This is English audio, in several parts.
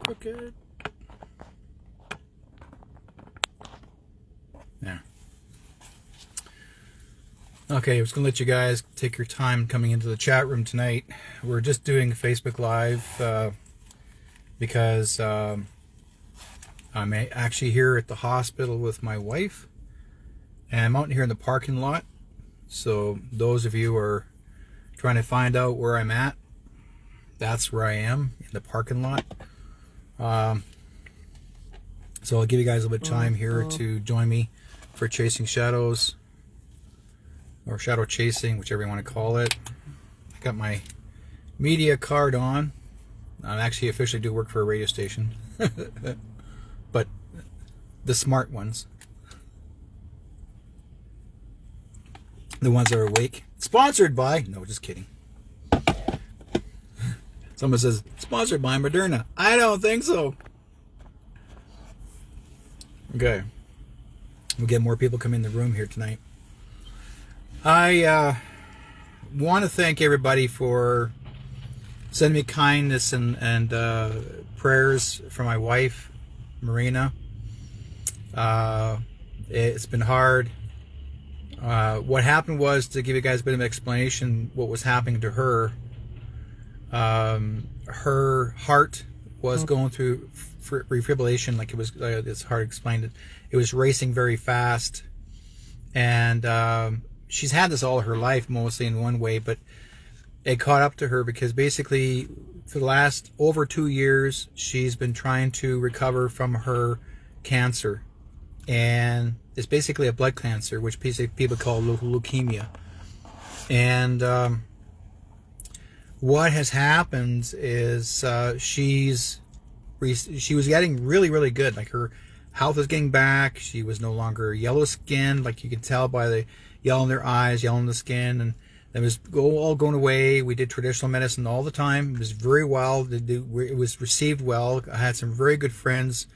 Crooked. There. Okay, I was going to let you guys take your time coming into the chat room tonight. We're just doing Facebook Live because I'm actually here at the hospital with my wife. And I'm out here in the parking lot. So those of you who are trying to find out where I'm at, that's where I am, in the parking lot. So I'll give you guys a little bit of time here to join me for Chasing Shadows, or Shadow Chasing, whichever you want to call it. I got my media card on. I actually officially do work for a radio station. But the smart ones. The ones that are awake. Sponsored by... No, just kidding. Someone says, sponsored by Moderna. I don't think so. Okay. We'll get more people come in the room here tonight. I want to thank everybody for sending me kindness and prayers for my wife, Marina. It's been hard. What happened was, to give you guys a bit of an explanation, what was happening to her. Her heart was going through refibrillation, like it was. It's hard to explain it. It was racing very fast, and she's had this all her life, mostly in one way, but it caught up to her because basically for the last over 2 years she's been trying to recover from her cancer, and it's basically a blood cancer, which people call leukemia. And what has happened is she was getting really good. Like, her health was getting back. She was no longer yellow skinned, like you could tell by the yellow in their eyes, yellow in the skin, and it was all going away. We did traditional medicine all the time. It was very well. It was received well. I had some very good friends,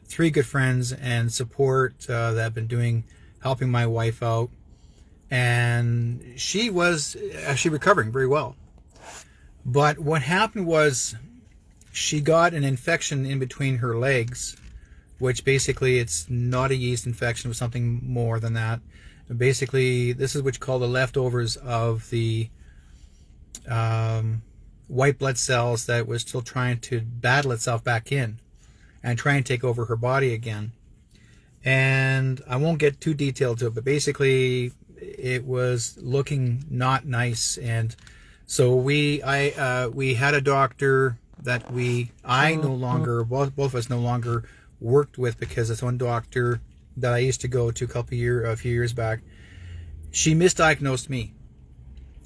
3 good friends and support that have been helping my wife out, and she was actually recovering very well. But what happened was she got an infection in between her legs, which basically it's not a yeast infection, it was something more than that. Basically, this is what you call the leftovers of the white blood cells that was still trying to battle itself back in and try and take over her body again. And I won't get too detailed to it, but basically it was looking not nice. And so we had a doctor that I no longer, both of us no longer worked with, because it's one doctor that I used to go to a few years back. She misdiagnosed me,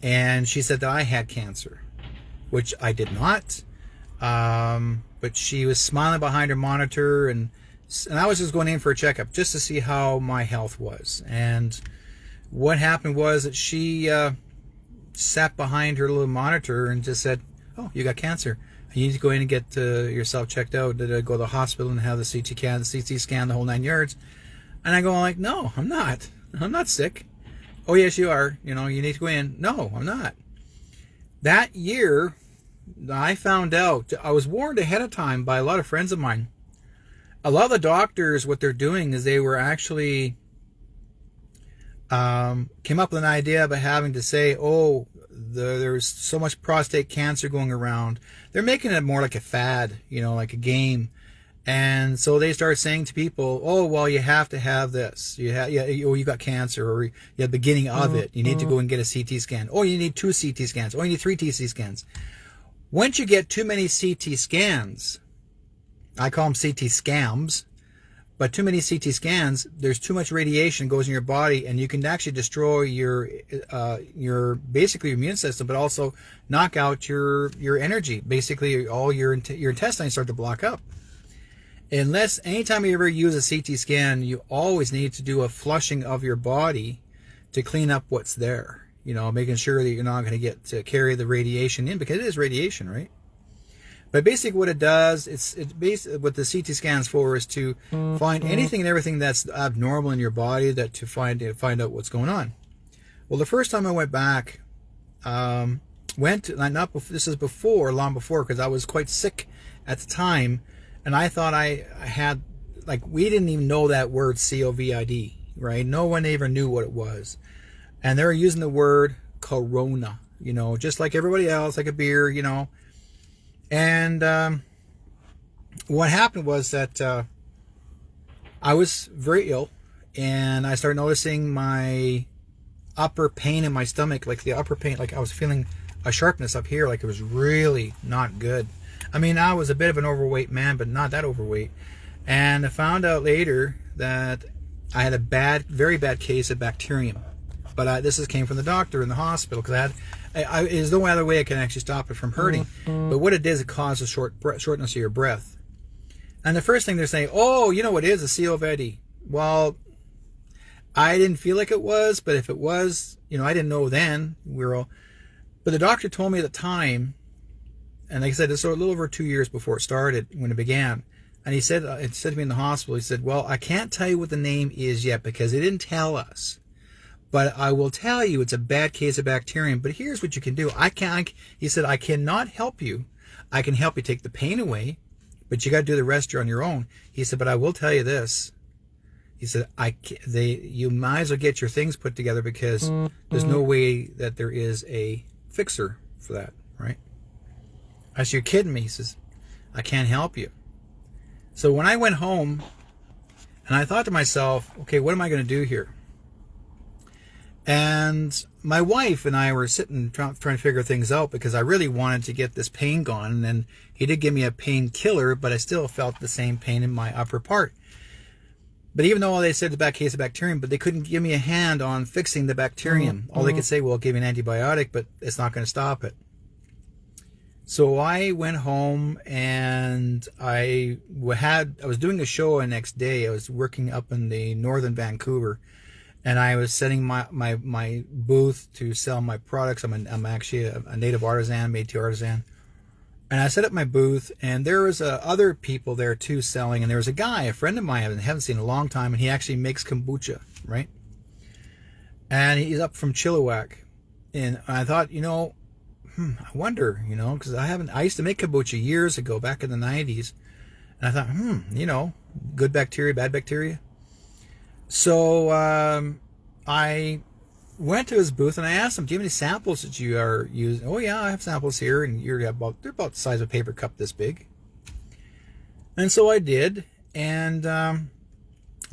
and she said that I had cancer, which I did not. But she was smiling behind her monitor, and I was just going in for a checkup just to see how my health was. And what happened was that she sat behind her little monitor and just said, "Oh, you got cancer. You need to go in and get yourself checked out. Did I go to the hospital and have the CT scan, the whole 9 yards?" And I go like, "No, I'm not. I'm not sick." "Oh, yes, you are. You need to go in." "No, I'm not." That year, I found out, I was warned ahead of time by a lot of friends of mine. A lot of the doctors, what they're doing is they were actually came up with an idea about having to say, "Oh, there's so much prostate cancer going around." They're making it more like a fad, like a game. And so they start saying to people, "Oh, well, you have to have this. You got cancer, or you have the beginning of it. You need to go and get a CT scan. Oh, you need 2 CT scans. Oh, you need 3 TC scans." Once you get too many CT scans, I call them CT scams, but too many CT scans, there's too much radiation goes in your body, and you can actually destroy your basically your immune system, but also knock out your energy. Basically, all your intestines start to block up. Unless anytime you ever use a CT scan, you always need to do a flushing of your body to clean up what's there. Making sure that you're not going to carry the radiation in, because it is radiation, right? But basically what it does, what the CT scans for is to find anything and everything that's abnormal in your body, that to find out what's going on. Well, the first time I went back, long before, because I was quite sick at the time, and I thought I had, like, we didn't even know that word COVID, right? No one ever knew what it was. And they were using the word corona, just like everybody else, like a beer, And what happened was that I was very ill, and I started noticing my upper pain in my stomach, like the upper pain, like I was feeling a sharpness up here, like it was really not good. I mean, I was a bit of an overweight man, but not that overweight. And I found out later that I had a very bad case of bacterium. But this came from the doctor in the hospital, because there's no other way I can actually stop it from hurting. But what it did is it caused a shortness of your breath. And the first thing they're saying, oh, you know what it is, a COVID. Well, I didn't feel like it was, but if it was, I didn't know then. But the doctor told me at the time, and like I said, it's a little over 2 years before it started, when it began. And it said to me in the hospital, he said, well, I can't tell you what the name is yet because they didn't tell us. But I will tell you it's a bad case of bacterium. But here's what you can do. He said, I cannot help you. I can help you take the pain away, but you got to do the rest on your own. He said, but I will tell you this. He said, you might as well get your things put together, because there's no way that there is a fixer for that, right? I said, you're kidding me. He says, I can't help you. So when I went home, and I thought to myself, okay, what am I going to do here? And my wife and I were sitting trying to figure things out, because I really wanted to get this pain gone. And then he did give me a painkiller, but I still felt the same pain in my upper part. But even though they said the bad case of bacterium, but they couldn't give me a hand on fixing the bacterium. All they could say, well, I'll give you an antibiotic, but it's not going to stop it. So I went home, and I was doing a show the next day. I was working up in the northern Vancouver. And I was setting my booth to sell my products. I'm actually a native artisan, made to artisan. And I set up my booth, and there was other people there too selling. And there was a guy, a friend of mine I haven't seen in a long time, and he actually makes kombucha, right? And he's up from Chilliwack. And I thought, I wonder, because I used to make kombucha years ago, back in the 90s. And I thought, good bacteria, bad bacteria. So I went to his booth, and I asked him, do you have any samples that you are using? Oh, yeah, I have samples here, and they're about the size of a paper cup this big. And so I did, and I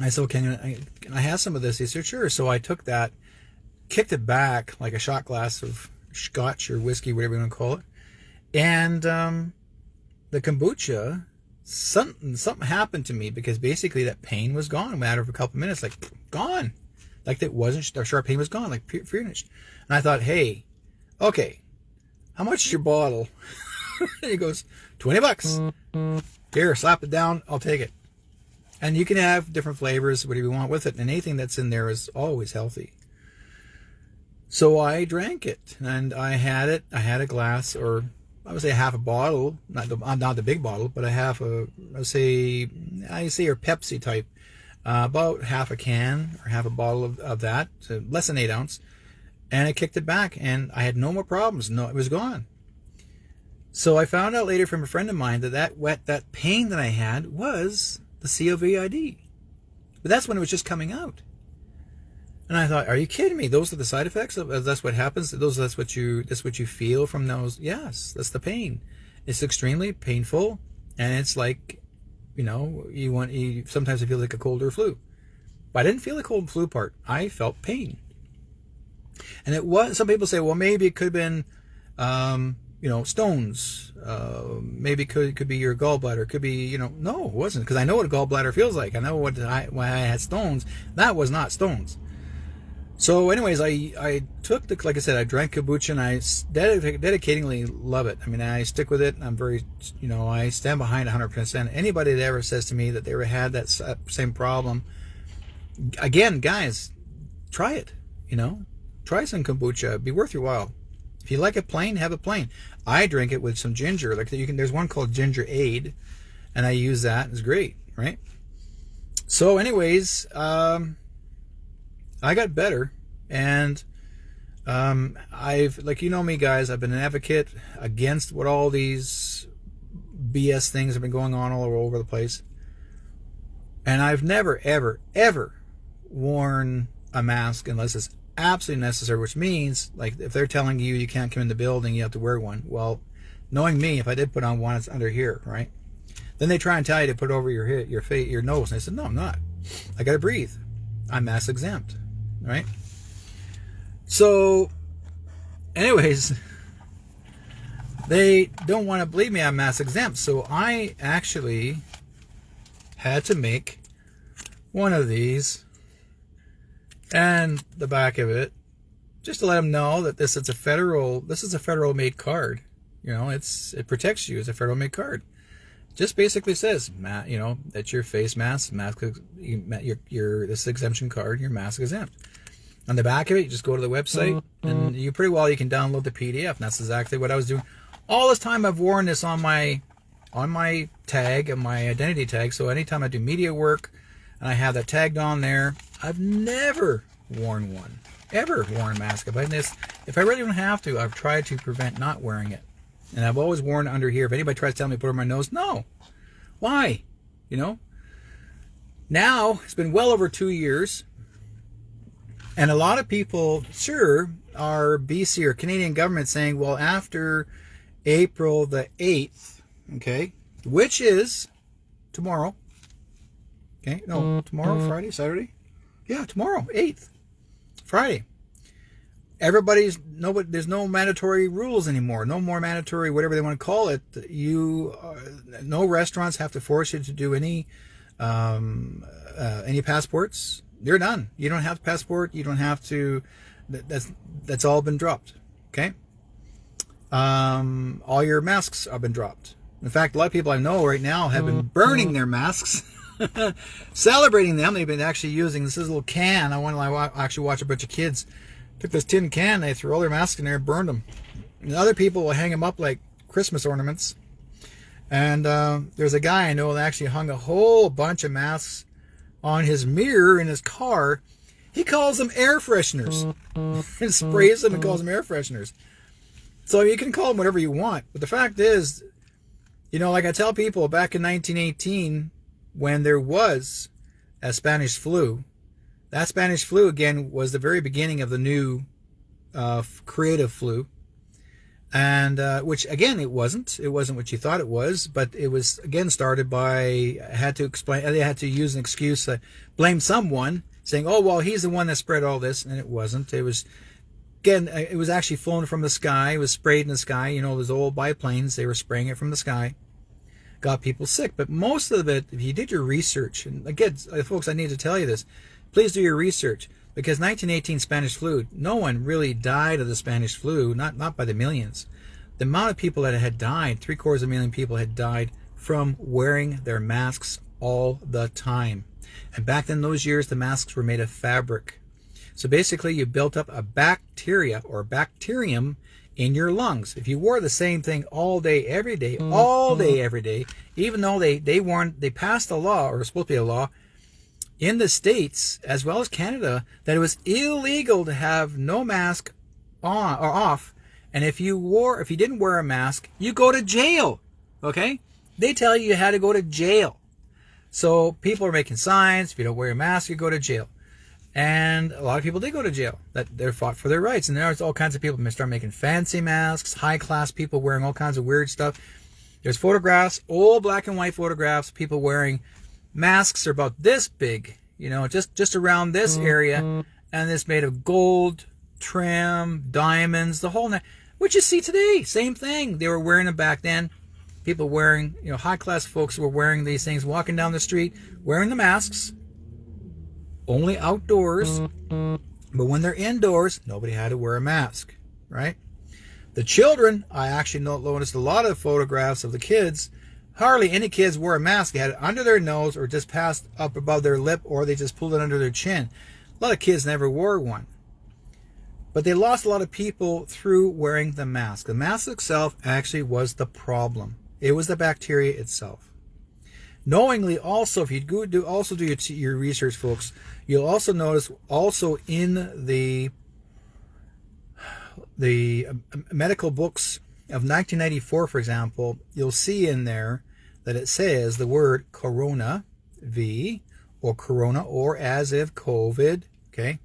said, okay, can I have some of this? He said, sure. So I took that, kicked it back like a shot glass of scotch or whiskey, whatever you want to call it. And the kombucha, something happened to me, because basically that pain was gone in a matter of a couple minutes, like gone. Like that wasn't, the sharp pain was gone, like finished. And I thought, hey, okay, how much is your bottle? And he goes, $20. Here, slap it down, I'll take it. And you can have different flavors, whatever you want with it, and anything that's in there is always healthy. So I drank it, and I had a glass, or I would say half a bottle, not the big bottle, but a half a, I say your Pepsi type, about half a can or half a bottle of that, so less than 8 ounce, and I kicked it back, and I had no more problems. No, it was gone. So I found out later from a friend of mine that pain that I had was the COVID, but that's when it was just coming out. And I thought, are you kidding me? Those are the side effects? That's what happens? That's what you feel from those? Yes, that's the pain. It's extremely painful, and it's like, sometimes it feels like a cold or flu. But I didn't feel the cold and flu part. I felt pain. And it was, some people say, well, maybe it could have been, stones. Maybe it could be your gallbladder. It could be, no, it wasn't. Because I know what a gallbladder feels like. I know why I had stones. That was not stones. So anyways, I took like I said, I drank kombucha, and I dedicatingly love it. I mean, I stick with it. I'm very, I stand behind 100%. Anybody that ever says to me that they ever had that same problem, again, guys, try it, try some kombucha. It'd be worth your while. If you like it plain, have it plain. I drink it with some ginger. Like there's one called Ginger Aid, and I use that. It's great, right? So, anyways, I got better, and like you know me, guys. I've been an advocate against what all these BS things have been going on all over the place, and I've never, ever, ever worn a mask unless it's absolutely necessary, which means like if they're telling you you can't come in the building, you have to wear one. Well, knowing me, if I did put on one, it's under here, right? Then they try and tell you to put it over your face, your nose, and I said, no, I'm not. I gotta breathe. I'm mask exempt, right? So, anyways, they don't want to believe me I'm mask exempt, so I actually had to make one of these. And the back of it, just to let them know that this is a federal made card. You know, it protects you as a federal made card. Just basically says, you know, that your face mask, this exemption card, your mask exempt. On the back of it, you just go to the website, and you can download the PDF. And that's exactly what I was doing. All this time I've worn this on my tag, and my identity tag. So anytime I do media work, and I have that tagged on there, I've never worn one. Ever worn a mask. If I really don't have to, I've tried to prevent not wearing it. And I've always worn it under here. If anybody tries to tell me to put it on my nose, no. Why? You know? Now, it's been well over 2 years. And a lot of people, sure, are BC or Canadian government saying, well, after April the 8th, okay, which is tomorrow. Okay, no, tomorrow, Friday, Saturday? Yeah, tomorrow, 8th, Friday. There's no mandatory rules anymore. No more mandatory, whatever they want to call it. No restaurants have to force you to do any passports. They're done. You don't have a passport. You don't have to. That's all been dropped. Okay. All your masks have been dropped. In fact, a lot of people I know right now have been burning their masks, celebrating them. They've been actually using this little can. I actually watch a bunch of kids. Took this tin can, they threw all their masks in there and burned them. And other people will hang them up like Christmas ornaments. And there's a guy I know that actually hung a whole bunch of masks on his mirror in his car. He calls them air fresheners. And sprays them and calls them air fresheners. So you can call them whatever you want. But the fact is, you know, like I tell people, back in 1918, when there was a Spanish flu, that Spanish flu, again, was the very beginning of the new creative flu. And which, again, it wasn't what you thought it was, but it was, again, started by, they had to use an excuse, blame someone, saying, oh, well, he's the one that spread all this, and it wasn't. It was, again, it was actually flown from the sky. It was sprayed in the sky. You know, those old biplanes, they were spraying it from the sky. Got people sick. But most of it, if you did your research, and again, folks, I need to tell you this, please do your research, because 1918 Spanish flu, no one really died of the Spanish flu, not by the millions. The amount of people that had died, 750,000 people had died from wearing their masks all the time. And back in those years, the masks were made of fabric. So basically, you built up a bacteria or bacterium in your lungs. If you wore the same thing all day, every day, even though they passed a law, or it was supposed to be a law, in the States, as well as Canada, that it was illegal to have no mask on or off. And if you didn't wear a mask, you go to jail. Okay? They tell you had to go to jail. So people are making signs, if you don't wear a mask, you go to jail. And a lot of people did go to jail. That they're fought for their rights. And there's all kinds of people that start making fancy masks, high class people wearing all kinds of weird stuff. There's photographs, old black and white photographs, people wearing masks are about this big, you know, just around this area, and it's made of gold, trim, diamonds, the whole night. What you see today, same thing. They were wearing them back then. People wearing, you know, high-class folks were wearing these things, walking down the street, wearing the masks, only outdoors, but when they're indoors, nobody had to wear a mask, right? The children, I actually noticed a lot of photographs of the kids. Hardly any kids wore a mask. They had it under their nose or just passed up above their lip, or they just pulled it under their chin. A lot of kids never wore one. But they lost a lot of people through wearing the mask. The mask itself actually was the problem. It was the bacteria itself. Knowingly, also, if you do your research, folks, you'll also notice also in the medical books of 1994, for example, you'll see in there that it says the word corona, V, or corona, or as if COVID, okay?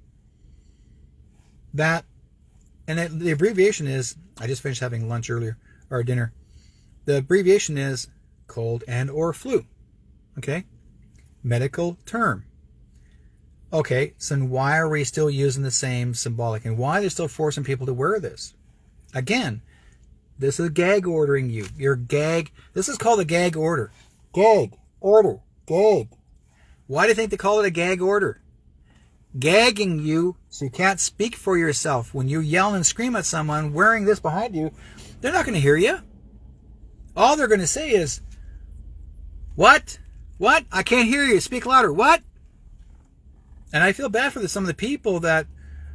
That, and the abbreviation is, I just finished having lunch earlier, or dinner. The abbreviation is cold and or flu, okay? Medical term. Okay, so why are we still using the same symbolic? And why are they still forcing people to wear this? Again, this is gag ordering you. Your gag, this is called a gag order. Gag, order, gag. Why do you think they call it a gag order? Gagging you so you can't speak for yourself. When you yell and scream at someone wearing this behind you, they're not going to hear you. All they're going to say is, what? What? I can't hear you. Speak louder. What? And I feel bad for some of the people that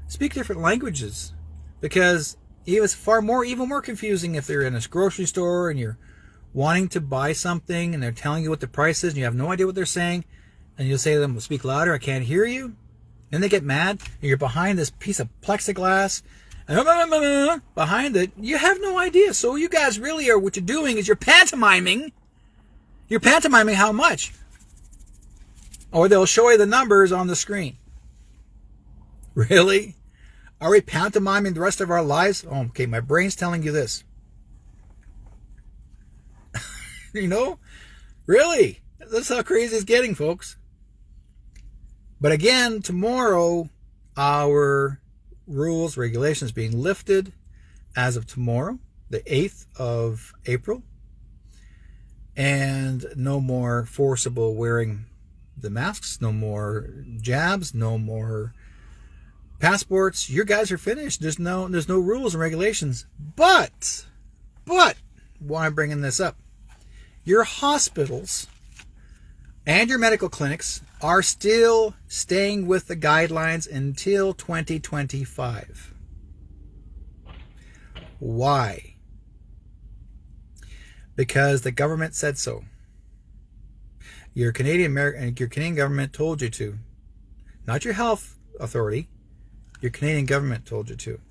speak different languages, because it was even more confusing if they're in a grocery store and you're wanting to buy something and they're telling you what the price is and you have no idea what they're saying, and you'll say to them, well, speak louder, I can't hear you. Then they get mad and you're behind this piece of plexiglass and behind it, you have no idea. So you guys really are, what you're doing is you're pantomiming. You're pantomiming how much? Or they'll show you the numbers on the screen. Really? Are we pantomiming the rest of our lives? Oh, okay, my brain's telling you this. You know? Really? That's how crazy it's getting, folks. But again, tomorrow, our rules, regulations being lifted as of tomorrow, the 8th of April. And no more forcible wearing the masks, no more jabs, no more passports. You guys are finished. There's no rules and regulations. But why I'm bringing this up, your hospitals and your medical clinics are still staying with the guidelines until 2025. Why? Because the government said so. Your Canadian government told you to. Not your health authority. Your Canadian government told you to.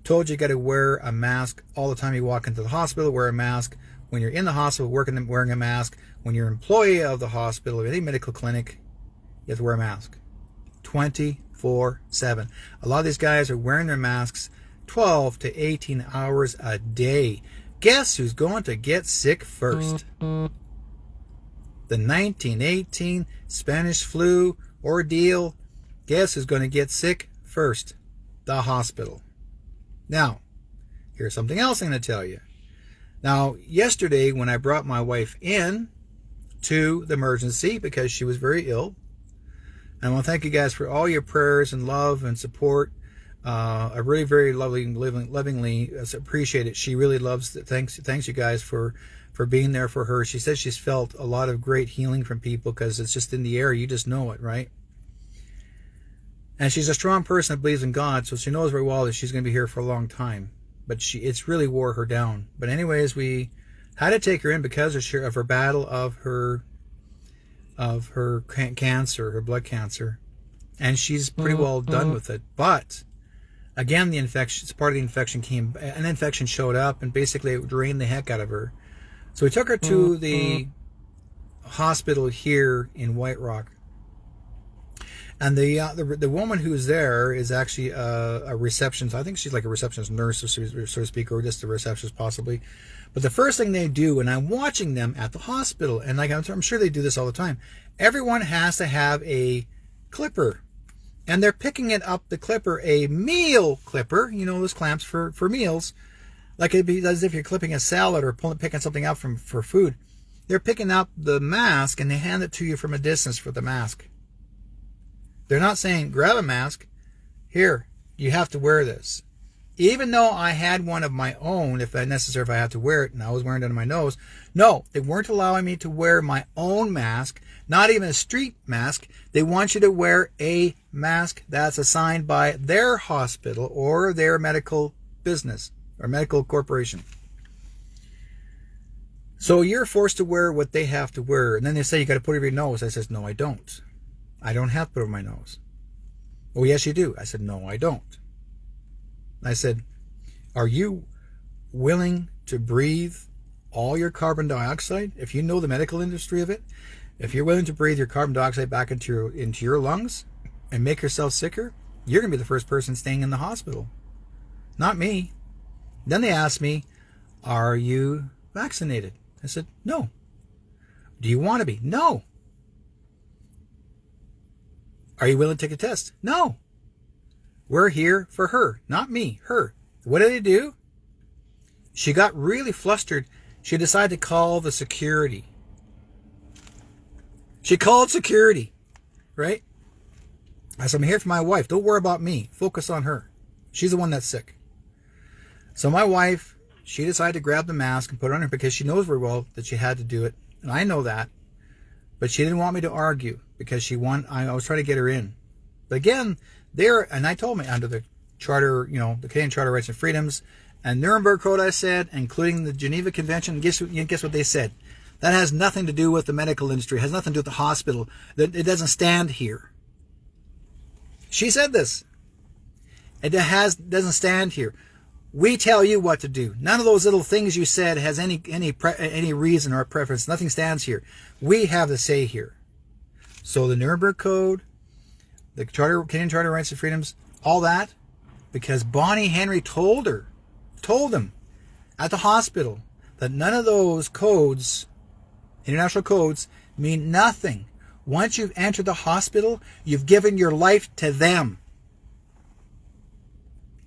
Told you got to wear a mask all the time you walk into the hospital. Wear a mask when you're in the hospital, wearing a mask. When you're an employee of the hospital or any medical clinic, you have to wear a mask 24/7. A lot of these guys are wearing their masks 12 to 18 hours a day. Guess who's going to get sick first? The 1918 Spanish flu ordeal. Guess who's going to get sick first? The hospital. Now, here's something else I'm going to tell you. Now, yesterday when I brought my wife in to the emergency because she was very ill, and I want to thank you guys for all your prayers and love and support. I really very lovingly appreciate it. She really loves it. Thanks you guys for being there for her. She says she's felt a lot of great healing from people because it's just in the air. You just know it, right? And she's a strong person that believes in God, so she knows very well that she's going to be here for a long time. But it's really wore her down. But anyways, we had to take her in because of her battle of her cancer, her blood cancer, and she's pretty well done with it. But again, an infection showed up, and basically it drained the heck out of her. So we took her to the hospital here in White Rock, and the woman who's there is actually a receptionist. I think she's like a receptionist nurse, so to speak, or just a receptionist possibly. But the first thing they do, and I'm watching them at the hospital, and like I'm sure they do this all the time, everyone has to have a clipper. And they're picking it up, the clipper, a meal clipper, you know, those clamps for meals, like it'd be as if you're clipping a salad or picking something out for food. They're picking up the mask and they hand it to you from a distance for the mask. They're not saying, grab a mask, here, you have to wear this. Even though I had one of my own, if necessary, if I had to wear it, and I was wearing it under my nose, no, they weren't allowing me to wear my own mask Not even a street mask. They want you to wear a mask that's assigned by their hospital or their medical business or medical corporation. So you're forced to wear what they have to wear. And then they say you got to put it over your nose. I says, no, I don't. I don't have to put it over my nose. Oh, yes, you do. I said, no, I don't. I said, are you willing to breathe all your carbon dioxide? If you know the medical industry of it, if you're willing to breathe your carbon dioxide back into your lungs and make yourself sicker, you're going to be the first person staying in the hospital. Not me. Then they asked me, are you vaccinated? I said, no. Do you want to be? No. Are you willing to take a test? No. We're here for her, not me, her. What did they do? She got really flustered. She decided to call the security. She called security, right? I said, I'm here for my wife. Don't worry about me. Focus on her. She's the one that's sick. So my wife, she decided to grab the mask and put it on her because she knows very well that she had to do it. And I know that. But she didn't want me to argue because I was trying to get her in. But again, and I told me under the Charter, the Canadian Charter of Rights and Freedoms and Nuremberg Code, I said, including the Geneva Convention, guess what they said? That has nothing to do with the medical industry. It has nothing to do with the hospital. It doesn't stand here. She said this. It doesn't stand here. We tell you what to do. None of those little things you said has any reason or preference. Nothing stands here. We have the say here. So the Nuremberg Code, the Canadian Charter of Rights and Freedoms, all that, because Bonnie Henry told them at the hospital that none of those codes, international codes, mean nothing. Once you've entered the hospital, you've given your life to them.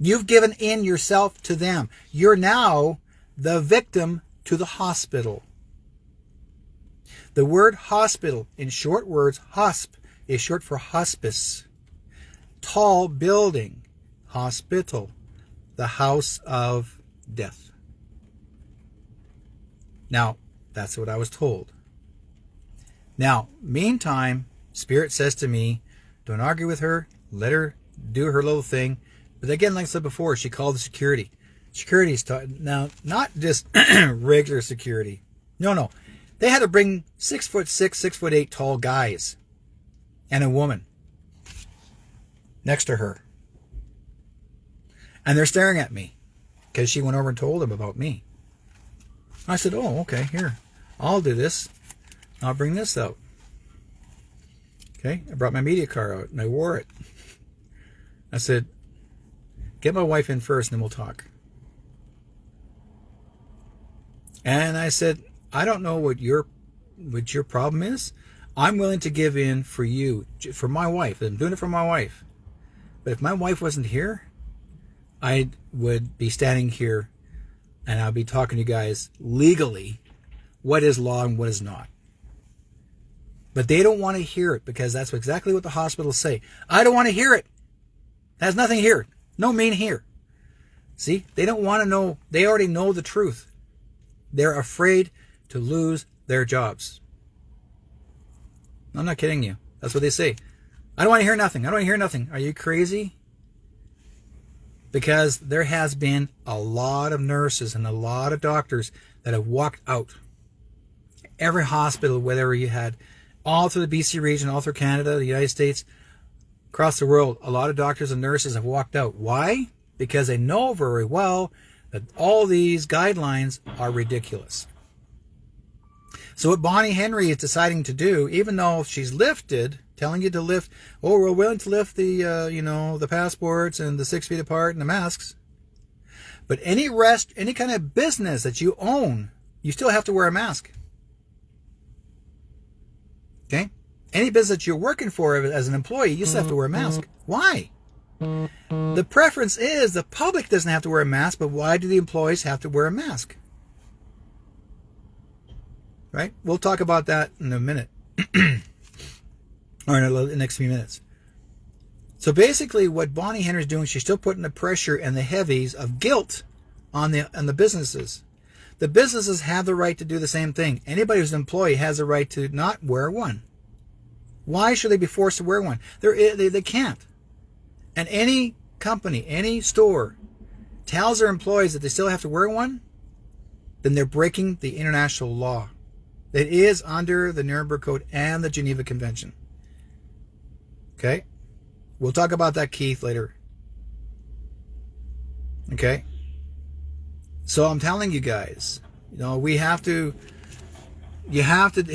You've given in yourself to them. You're now the victim to the hospital. The word hospital, in short words, hosp, is short for hospice. Tall building, hospital, the house of death. Now, that's what I was told. Now, meantime, Spirit says to me, don't argue with her, let her do her little thing. But again, like I said before, she called the security. Security's now, not just regular security. No. They had to bring 6'6", 6'8" tall guys and a woman next to her. And they're staring at me because she went over and told them about me. I said, oh, okay, here. I'll do this. I'll bring this out. Okay, I brought my media card out and I wore it. I said, get my wife in first and then we'll talk. And I said, I don't know what your problem is. I'm willing to give in for you, for my wife. I'm doing it for my wife. But if my wife wasn't here, I would be standing here and I'll be talking to you guys legally what is law and what is not. But they don't want to hear it because that's exactly what the hospitals say. I don't want to hear it. There's nothing here. No mean here. See, they don't want to know. They already know the truth. They're afraid to lose their jobs. I'm not kidding you. That's what they say. I don't want to hear nothing. I don't want to hear nothing. Are you crazy? Because there has been a lot of nurses and a lot of doctors that have walked out. Every hospital, whether you had all through the BC region, all through Canada, the United States, across the world, a lot of doctors and nurses have walked out. Why? Because they know very well that all these guidelines are ridiculous. So what Bonnie Henry is deciding to do, even though she's telling you to lift, oh, we're willing to lift the, the passports and the 6 feet apart and the masks. But any kind of business that you own, you still have to wear a mask. Okay? Any business that you're working for as an employee, you still have to wear a mask. Why? The preference is the public doesn't have to wear a mask, but why do the employees have to wear a mask? Right? We'll talk about that in a minute. Or in the next few minutes. So basically what Bonnie Henry is doing, she's still putting the pressure and the heavies of guilt on the businesses. The businesses have the right to do the same thing. Anybody who's an employee has the right to not wear one. Why should they be forced to wear one? They can't. And any company, any store tells their employees that they still have to wear one, then they're breaking the international law. It is under the Nuremberg Code and the Geneva Convention. Okay? We'll talk about that, Keith, later. Okay? So I'm telling you guys, you have to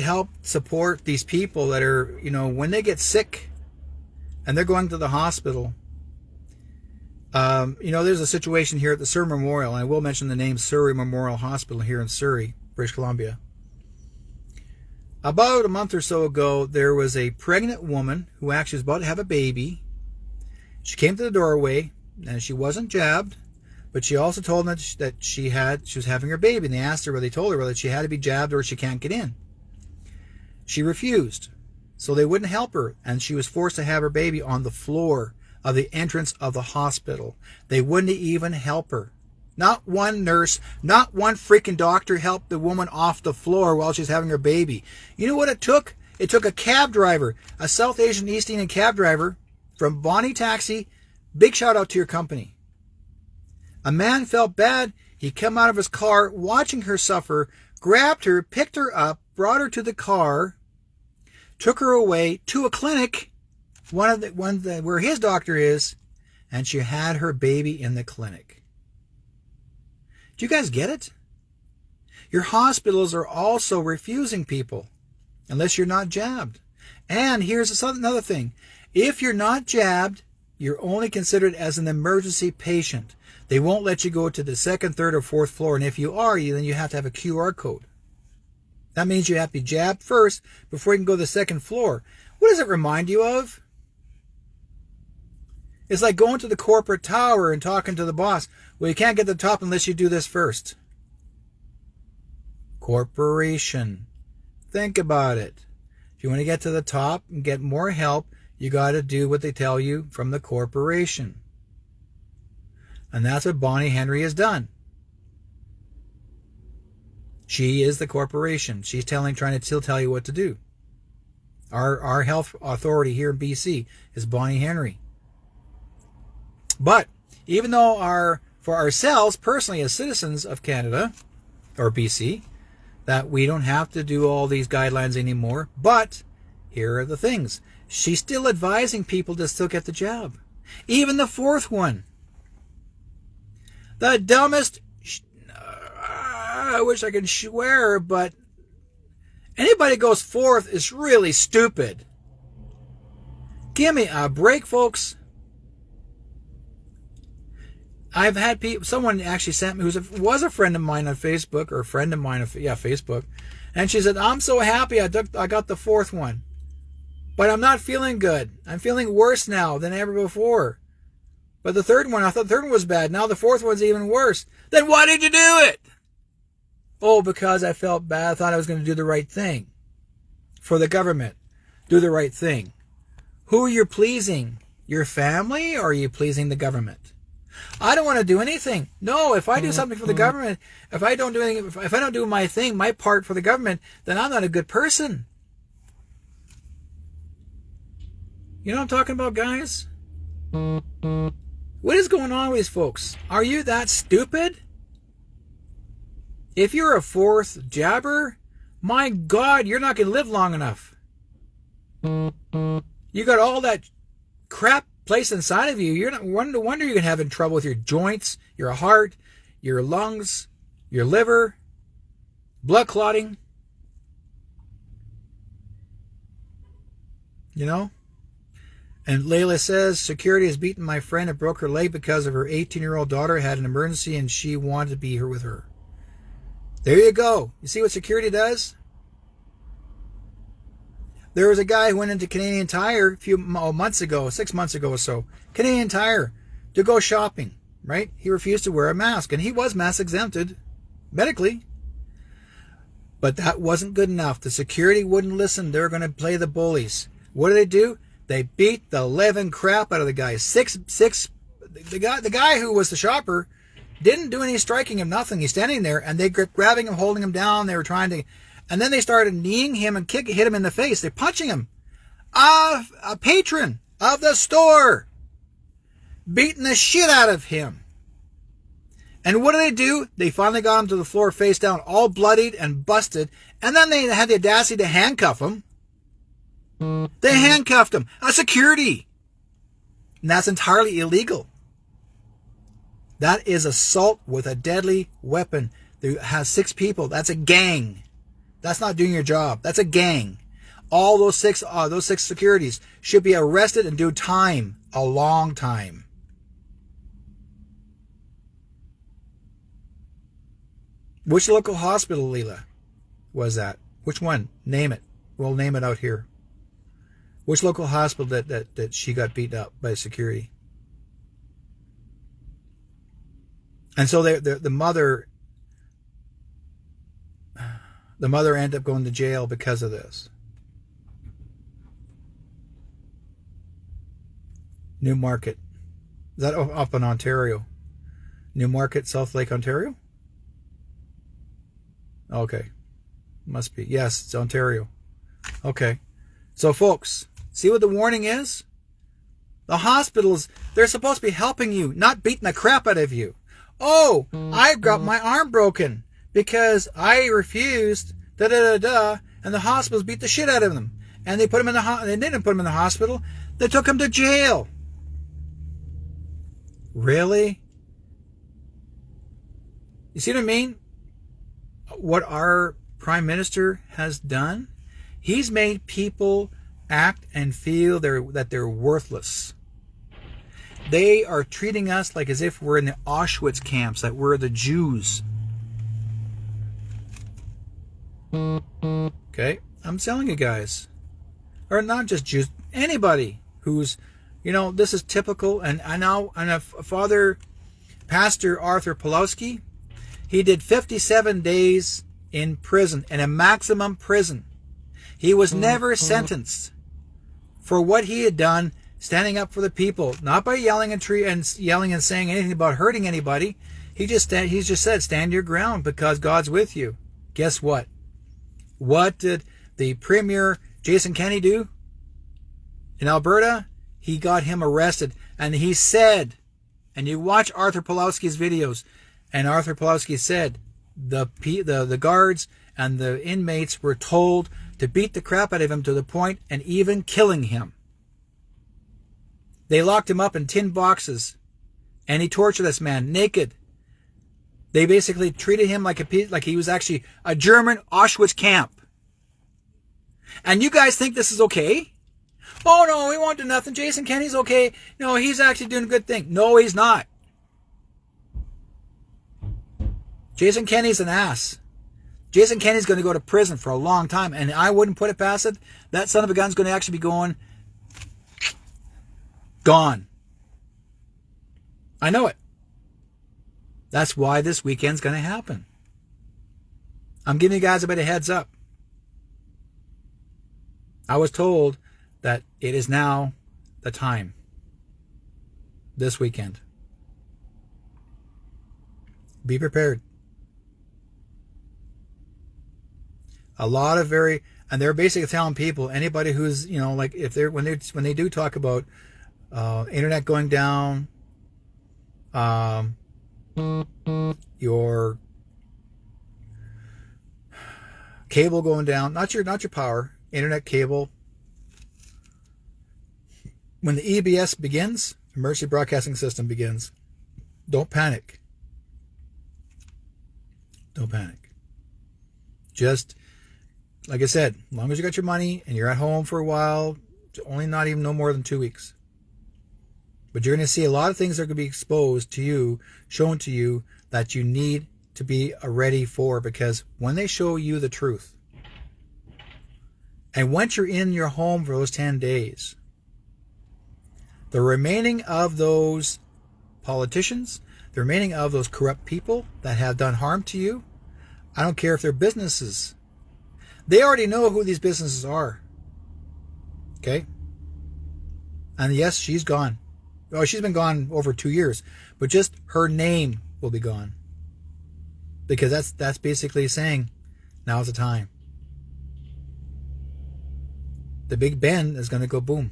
help support these people that are, when they get sick and they're going to the hospital. There's a situation here at the Surrey Memorial, and I will mention the name Surrey Memorial Hospital here in Surrey, British Columbia. About a month or so ago, there was a pregnant woman who actually was about to have a baby. She came to the doorway, and she wasn't jabbed, but she also told them that she was having her baby, and they asked her, they told her that she had to be jabbed or she can't get in. She refused, so they wouldn't help her, and she was forced to have her baby on the floor of the entrance of the hospital. They wouldn't even help her. Not one nurse, not one freaking doctor helped the woman off the floor while she's having her baby. You know what it took? It took a cab driver, a South Asian East Indian cab driver from Bonnie Taxi. Big shout out to your company. A man felt bad. He came out of his car watching her suffer, grabbed her, picked her up, brought her to the car, took her away to a clinic, where his doctor is, and she had her baby in the clinic. Do you guys get it? Your hospitals are also refusing people unless you're not jabbed. And here's another thing. If you're not jabbed, you're only considered as an emergency patient. They won't let you go to the second, third, or fourth floor. And if you are, then you have to have a QR code. That means you have to be jabbed first before you can go to the second floor. What does it remind you of? It's like going to the corporate tower and talking to the boss. Well, you can't get to the top unless you do this first. Corporation. Think about it. If you want to get to the top and get more help, you got to do what they tell you from the corporation. And that's what Bonnie Henry has done. She is the corporation. She's trying to still tell you what to do. Our health authority here in BC is Bonnie Henry. But even though for ourselves, personally, as citizens of Canada, or BC, that we don't have to do all these guidelines anymore, but here are the things. She's still advising people to still get the jab. Even the fourth one. The dumbest, I wish I could swear, but anybody goes fourth is really stupid. Give me a break, folks. I've had someone actually sent me who was a friend of mine on Facebook, or a friend of mine, Facebook, and she said, I'm so happy I got the fourth one, but I'm not feeling good. I'm feeling worse now than ever before. But the third one, I thought the third one was bad. Now the fourth one's even worse. Then why did you do it? Oh, because I felt bad. I thought I was going to do the right thing for the government. Do the right thing. Who are you pleasing? Your family, or are you pleasing the government? I don't want to do anything. No, if I do something for the government, if I don't do anything, if I don't do my thing, my part for the government, then I'm not a good person. You know what I'm talking about, guys? What is going on with these folks? Are you that stupid? If you're a fourth jabber, my God, you're not going to live long enough. You got all that crap placed inside of you. You're not no wonder you're going to have trouble with your joints, your heart, your lungs, your liver, blood clotting. You know? And Layla says, security has beaten my friend and broke her leg because of her 18-year-old daughter had an emergency and she wanted to be here with her. There you go. You see what security does? There was a guy who went into Canadian Tire a few months ago, 6 months ago or so, Canadian Tire, to go shopping, right? He refused to wear a mask, and he was mask exempted medically. But that wasn't good enough. The security wouldn't listen. They were going to play the bullies. What do? They beat the living crap out of the guy. The guy who was the shopper didn't do any striking him, nothing. He's standing there, and they kept grabbing him, holding him down. They were trying to... And then they started kneeing him and hit him in the face. They're punching him. a patron of the store, beating the shit out of him. And what do? They finally got him to the floor face down, all bloodied and busted, and then they had the audacity to handcuff him. They handcuffed him. A security. And that's entirely illegal. That is assault with a deadly weapon that has 6 people. That's a gang. That's not doing your job. That's a gang. All those six securities should be arrested and do time. A long time. Which local hospital, Leela, was that? Which one? Name it. We'll name it out here. Which local hospital that she got beaten up by security? And so the mother ended up going to jail because of this. Newmarket. Is that up in Ontario? Newmarket, South Lake, Ontario? Okay. Must be. Yes, it's Ontario. Okay. So, folks, see what the warning is? The hospitals, they're supposed to be helping you, not beating the crap out of you. Oh, I got my arm broken because I refused, and the hospitals beat the shit out of them. And they put him in they didn't put him in the hospital. They took him to jail. Really? You see what I mean? What our Prime Minister has done? He's made people act and feel that they're worthless. They are treating us like as if we're in the Auschwitz camps, that we're the Jews. Okay? I'm telling you guys. Or not just Jews, anybody who's, this is typical. And I know, Father Pastor Arthur Pawlowski, he did 57 days in prison, in a maximum prison. He was never sentenced for what he had done, standing up for the people, not by yelling and saying anything about hurting anybody. He just said, stand your ground because God's with you. Guess what? What did the Premier Jason Kenney do in Alberta? He got him arrested, and he said, and you watch Arthur Pawlowski's videos, and Arthur Pawlowski said the guards and the inmates were told to beat the crap out of him to the point and even killing him. They locked him up in tin boxes, and he tortured this man naked. They basically treated him like he was actually a German Auschwitz camp. And you guys think this is okay? Oh no, we won't do nothing. Jason Kenney's okay. No, he's actually doing a good thing. No, he's not. Jason Kenney's an ass. Jason Kenney's going to go to prison for a long time, and I wouldn't put it past it. That son of a gun's going to actually be gone. I know it. That's why this weekend's going to happen. I'm giving you guys a bit of heads up. I was told that it is now the time. This weekend. Be prepared. A lot of and they're basically telling people, anybody who's, like if they're, when they do talk about internet going down, your cable going down, not your power, internet cable. When the EBS begins, emergency broadcasting system begins, don't panic. Don't panic. Just, like I said, as long as you got your money and you're at home for a while, only not even no more than 2 weeks. But you're going to see a lot of things that are going to be exposed to you, shown to you, that you need to be ready for, because when they show you the truth, and once you're in your home for those 10 days, the remaining of those politicians, the remaining of those corrupt people that have done harm to you, I don't care if they're businesses. They already know who these businesses are. Okay? And yes, she's gone. Oh, she's been gone over 2 years. But just her name will be gone. Because that's basically saying, now's the time. the Big Ben is going to go boom.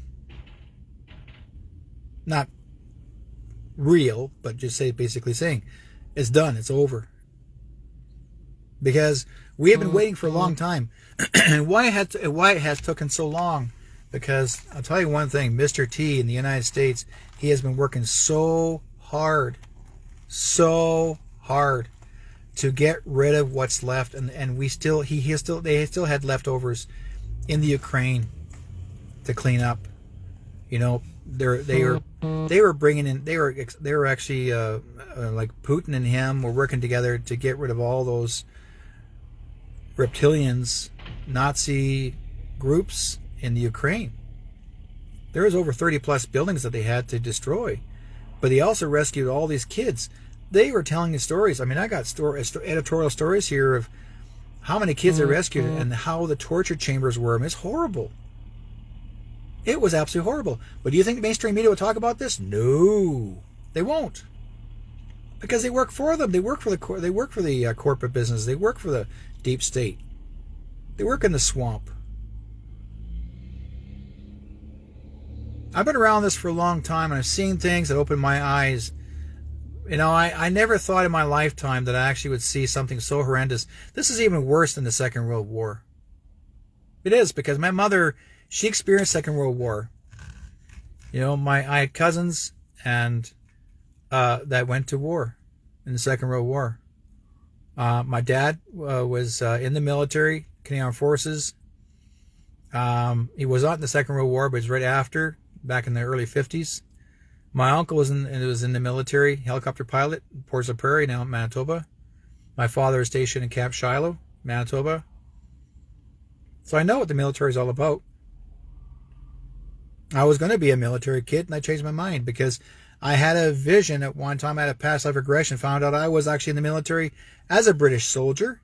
Not real, but just basically saying it's done, it's over. Because we have been waiting for a long time. And why it has taken so long? Because I'll tell you one thing, Mr. T in the United States, he has been working so hard to get rid of what's left, and they still had leftovers in the Ukraine to clean up. You know, they were bringing in, they were actually like Putin and him were working together to get rid of all those reptilians, Nazi groups in the Ukraine. There was over 30 plus buildings that they had to destroy, but they also rescued all these kids. They were telling the stories. I mean, I got editorial stories here of how many kids they rescued and how the torture chambers were. I mean, it's horrible. It was absolutely horrible. But do you think the mainstream media will talk about this? No, they won't, because they work for them. They work for the corporate business. They work for the deep state. They work in the swamp. I've been around this for a long time, and I've seen things that opened my eyes. You know, I never thought in my lifetime that I actually would see something so horrendous. This is even worse than the Second World War. It is, because my mother, she experienced Second World War. You know, I had cousins and that went to war in the Second World War. My dad was in the military, Canadian Armed Forces. He was not in the Second World War, but it was right after, back in the early 50s. My uncle was in the military, helicopter pilot, Ports of Prairie, now in Manitoba. My father is stationed in Camp Shiloh, Manitoba. So I know what the military is all about. I was going to be a military kid, and I changed my mind because I had a vision at one time. I had a past life regression, found out I was actually in the military as a British soldier.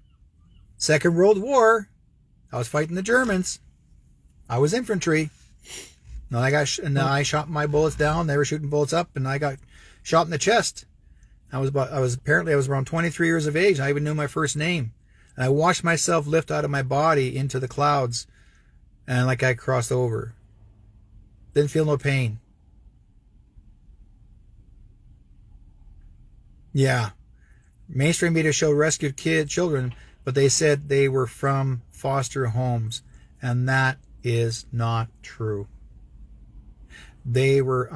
Second World War, I was fighting the Germans. I was infantry. And I shot my bullets down. They were shooting bullets up, and I got shot in the chest. I was around 23 years of age. I even knew my first name. And I watched myself lift out of my body into the clouds, and like I crossed over. Didn't feel no pain. Yeah. Mainstream media showed rescued children, but they said they were from foster homes, and that is not true. They were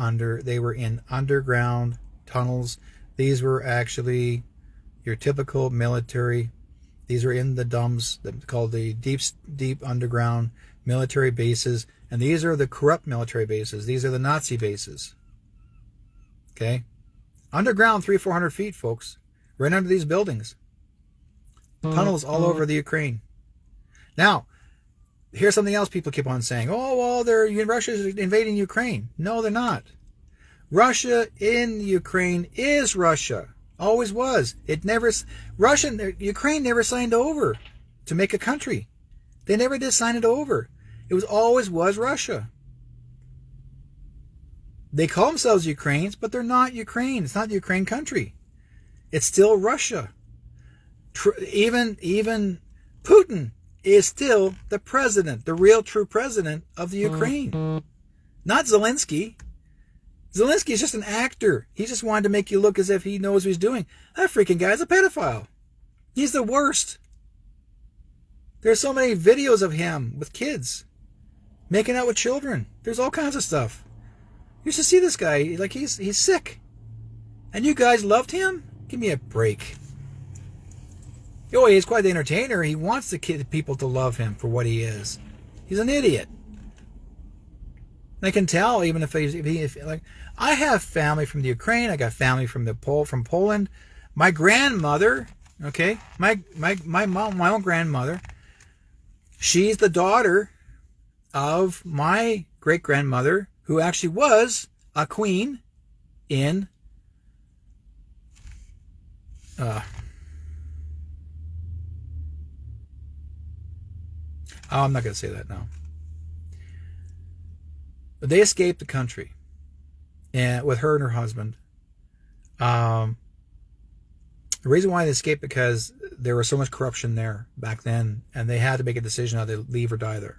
in underground tunnels. These were actually your typical military. These were in the dumps called the deep underground military bases. And these are the corrupt military bases. These are the Nazi bases. Okay? Underground 300-400 feet, folks. Right under these buildings. Tunnels all over the Ukraine. Now, here's something else people keep on saying. Oh, well, Russia's invading Ukraine. No, they're not. Russia in Ukraine is Russia. Always was. Ukraine never signed over to make a country. They never did sign it over. It always was Russia. They call themselves Ukrainians, but they're not Ukraine. It's not the Ukraine country. It's still Russia. Even Putin is still the president, the real true president of the Ukraine. Not Zelensky. Zelensky is just an actor. He just wanted to make you look as if he knows what he's doing. That freaking guy's a pedophile. He's the worst. There's so many videos of him with kids making out with children. There's all kinds of stuff. You should see this guy. Like, he's sick. And you guys loved him? Give me a break. Oh, he's quite the entertainer. He wants the people to love him for what he is. He's an idiot. And I can tell, even if I have family from the Ukraine. I got family from Poland. My grandmother, okay, my mom, my own grandmother, she's the daughter of my great grandmother, who actually was a queen in I'm not going to say that now. But they escaped the country, and with her and her husband. The reason why they escaped because there was so much corruption there back then, and they had to make a decision how to leave or die there.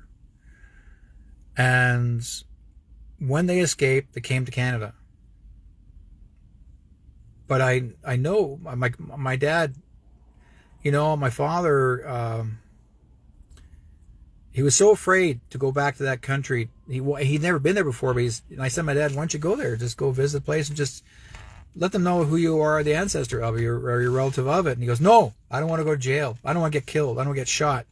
And when they escaped, they came to Canada. But I know my dad, my father, he was so afraid to go back to that country. He'd never been there before, but and I said to my dad, why don't you go there? Just go visit the place and just let them know who you are, the ancestor of it, or your relative of it. And he goes, no, I don't want to go to jail. I don't want to get killed. I don't want to get shot.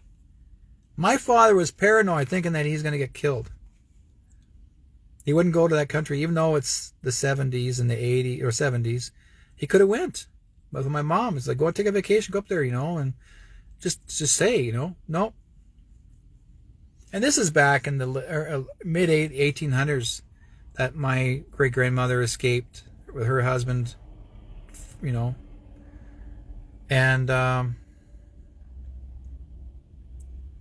My father was paranoid, thinking that he's going to get killed. He wouldn't go to that country, even though it's the 70s and the 80s or 70s. He could have went. But with my mom, it's like, go take a vacation, go up there, and just say, no. And this is back in the mid 1800s that my great grandmother escaped with her husband, and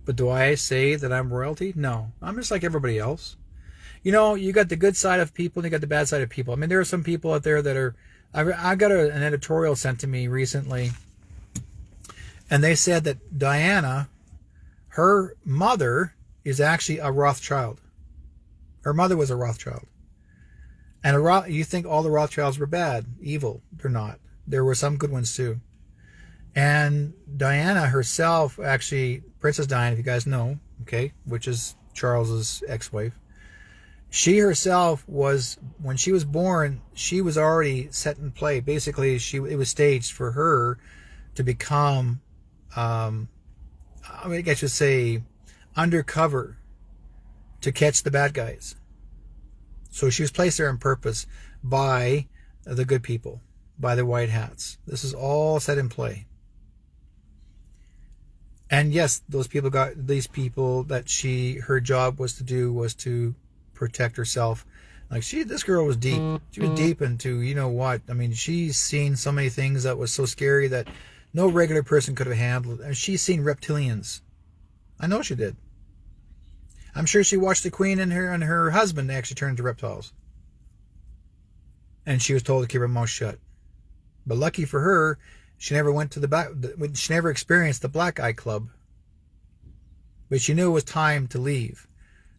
but do I say that I'm royalty? No, I'm just like everybody else. You got the good side of people and you got the bad side of people. I mean, there are some people out there that are. I got an editorial sent to me recently, and they said that Diana, her mother, is actually a Rothschild. Her mother was a Rothschild. And you think all the Rothschilds were bad, evil. They're not. There were some good ones too. And Diana herself, actually, Princess Diana, if you guys know, okay, which is Charles's ex-wife, she herself was, when she was born, she was already set in play. Basically, it was staged for her to become, I should say, undercover to catch the bad guys. So she was placed there on purpose by the good people, by the white hats. This is all set in play. And yes, these people that her job was to protect herself. Like this girl was deep. She was deep into, what? I mean, she's seen so many things that was so scary that no regular person could have handled. And she's seen reptilians. I know she did. I'm sure she watched the Queen and her husband actually turn into reptiles. And she was told to keep her mouth shut. But lucky for her, she never went to she never experienced the Black Eye Club. But she knew it was time to leave.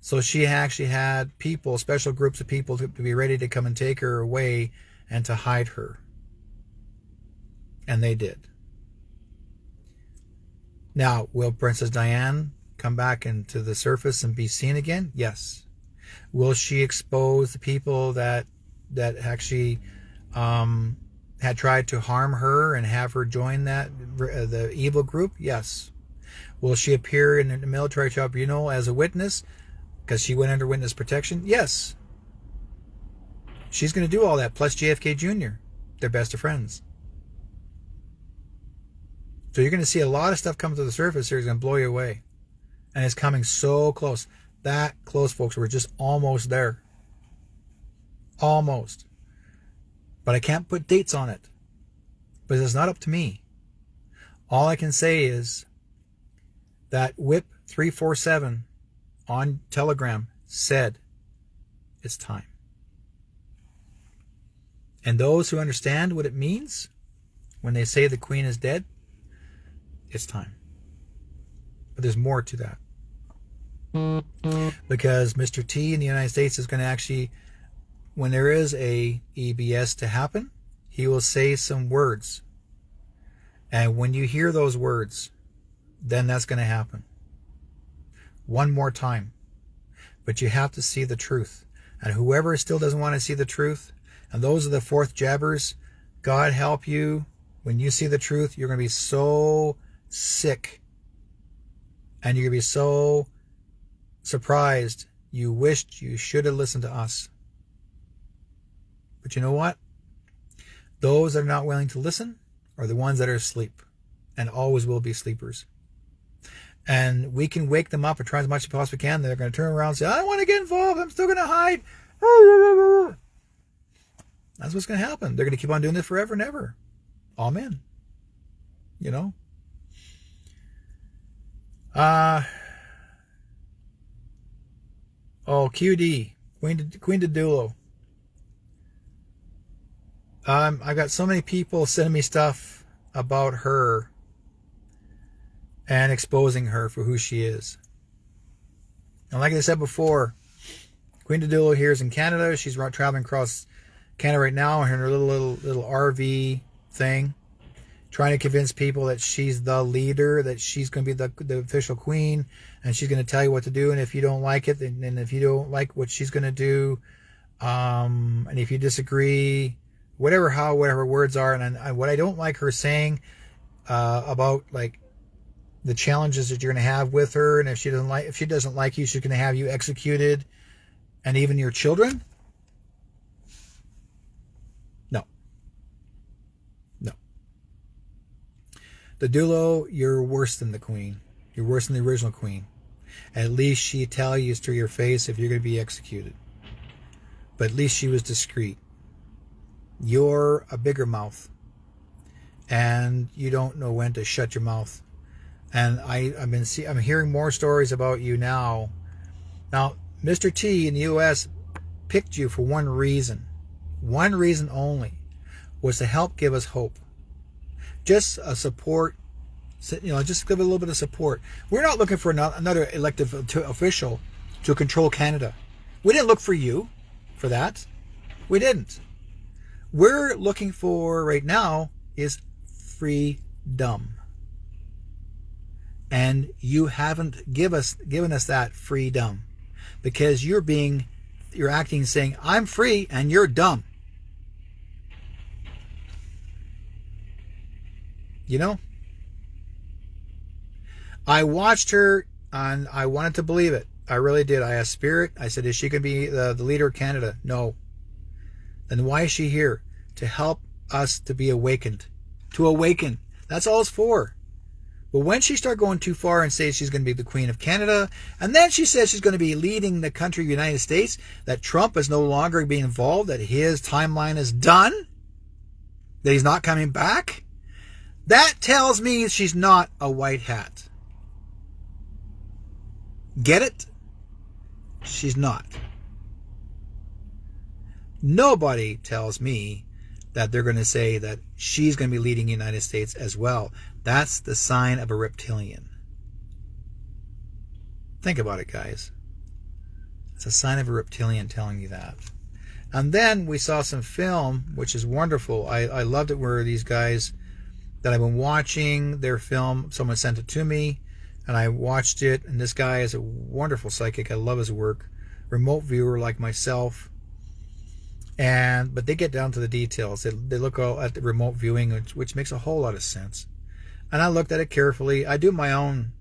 So she actually had special groups of people to be ready to come and take her away and to hide her. And they did. Now, will Princess Diana come back into the surface and be seen again? Yes. Will she expose the people that actually had tried to harm her and have her join the evil group? Yes. Will she appear in the military tribunal as a witness because she went under witness protection? Yes. She's going to do all that, plus JFK Jr. They're best of friends. So you're going to see a lot of stuff come to the surface here. It's going to blow you away. And it's coming so close. That close, folks. We're just almost there. Almost. But I can't put dates on it. But it's not up to me. All I can say is that Whip 347 on Telegram said it's time. And those who understand what it means when they say the Queen is dead, it's time. But there's more to that. Because Mr. T in the United States is going to actually, when there is a EBS to happen, he will say some words. And when you hear those words, then that's going to happen. One more time. But you have to see the truth. And whoever still doesn't want to see the truth, and those are the fourth jabbers, God help you. When you see the truth, you're going to be so sick. And you're going to be so surprised. You wished you should have listened to us. But you know what? Those that are not willing to listen are the ones that are asleep. And always will be sleepers. And we can wake them up and try as much as we possibly can. They're going to turn around and say, I don't want to get involved. I'm still going to hide. That's what's going to happen. They're going to keep on doing this forever and ever. Amen. You know? QD. Queen Didulo. I got so many people sending me stuff about her and exposing her for who she is. And like I said before, Queen Dodulo here is in Canada. She's traveling across Canada right now in her little RV thing, trying to convince people that she's the leader, that she's going to be the official queen, and she's going to tell you what to do. And if you don't like it, and if you don't like what she's going to do, and if you disagree, whatever words are, and what I don't like her saying about like the challenges that you're going to have with her, and if she doesn't like you, she's going to have you executed, and even your children. No. The Dulo, you're worse than the queen. You're worse than the original queen. At least she tell you to your face if you're going to be executed. But at least she was discreet. You're a bigger mouth. And you don't know when to shut your mouth. And I'm hearing more stories about you now. Now, Mr. T in the U.S. picked you for one reason only, was to help give us hope. Just a support, just give a little bit of support. We're not looking for another elected official to control Canada. We didn't look for you for that. We didn't. We're looking for right now is freedom. And you haven't given us that freedom, because you're acting saying, I'm free and you're dumb. You know? I watched her and I wanted to believe it. I really did. I asked Spirit. I said, is she going to be the leader of Canada? No. Then why is she here? To help us to be awakened. To awaken. That's all it's for. But when she started going too far and says she's going to be the Queen of Canada, and then she says she's going to be leading the country of the United States, that Trump is no longer being involved, that his timeline is done, that he's not coming back, that tells me she's not a white hat. Get it? She's not. Nobody tells me that they're going to say that she's going to be leading the United States as well. That's the sign of a reptilian. Think about it, guys. It's a sign of a reptilian telling you that. And then we saw some film, which is wonderful. I loved it, where these guys that I've been watching their film, someone sent it to me, and I watched it, and this guy is a wonderful psychic. I love his work. Remote viewer like myself. But they get down to the details. They look all at the remote viewing, which makes a whole lot of sense. And I looked at it carefully. I do my own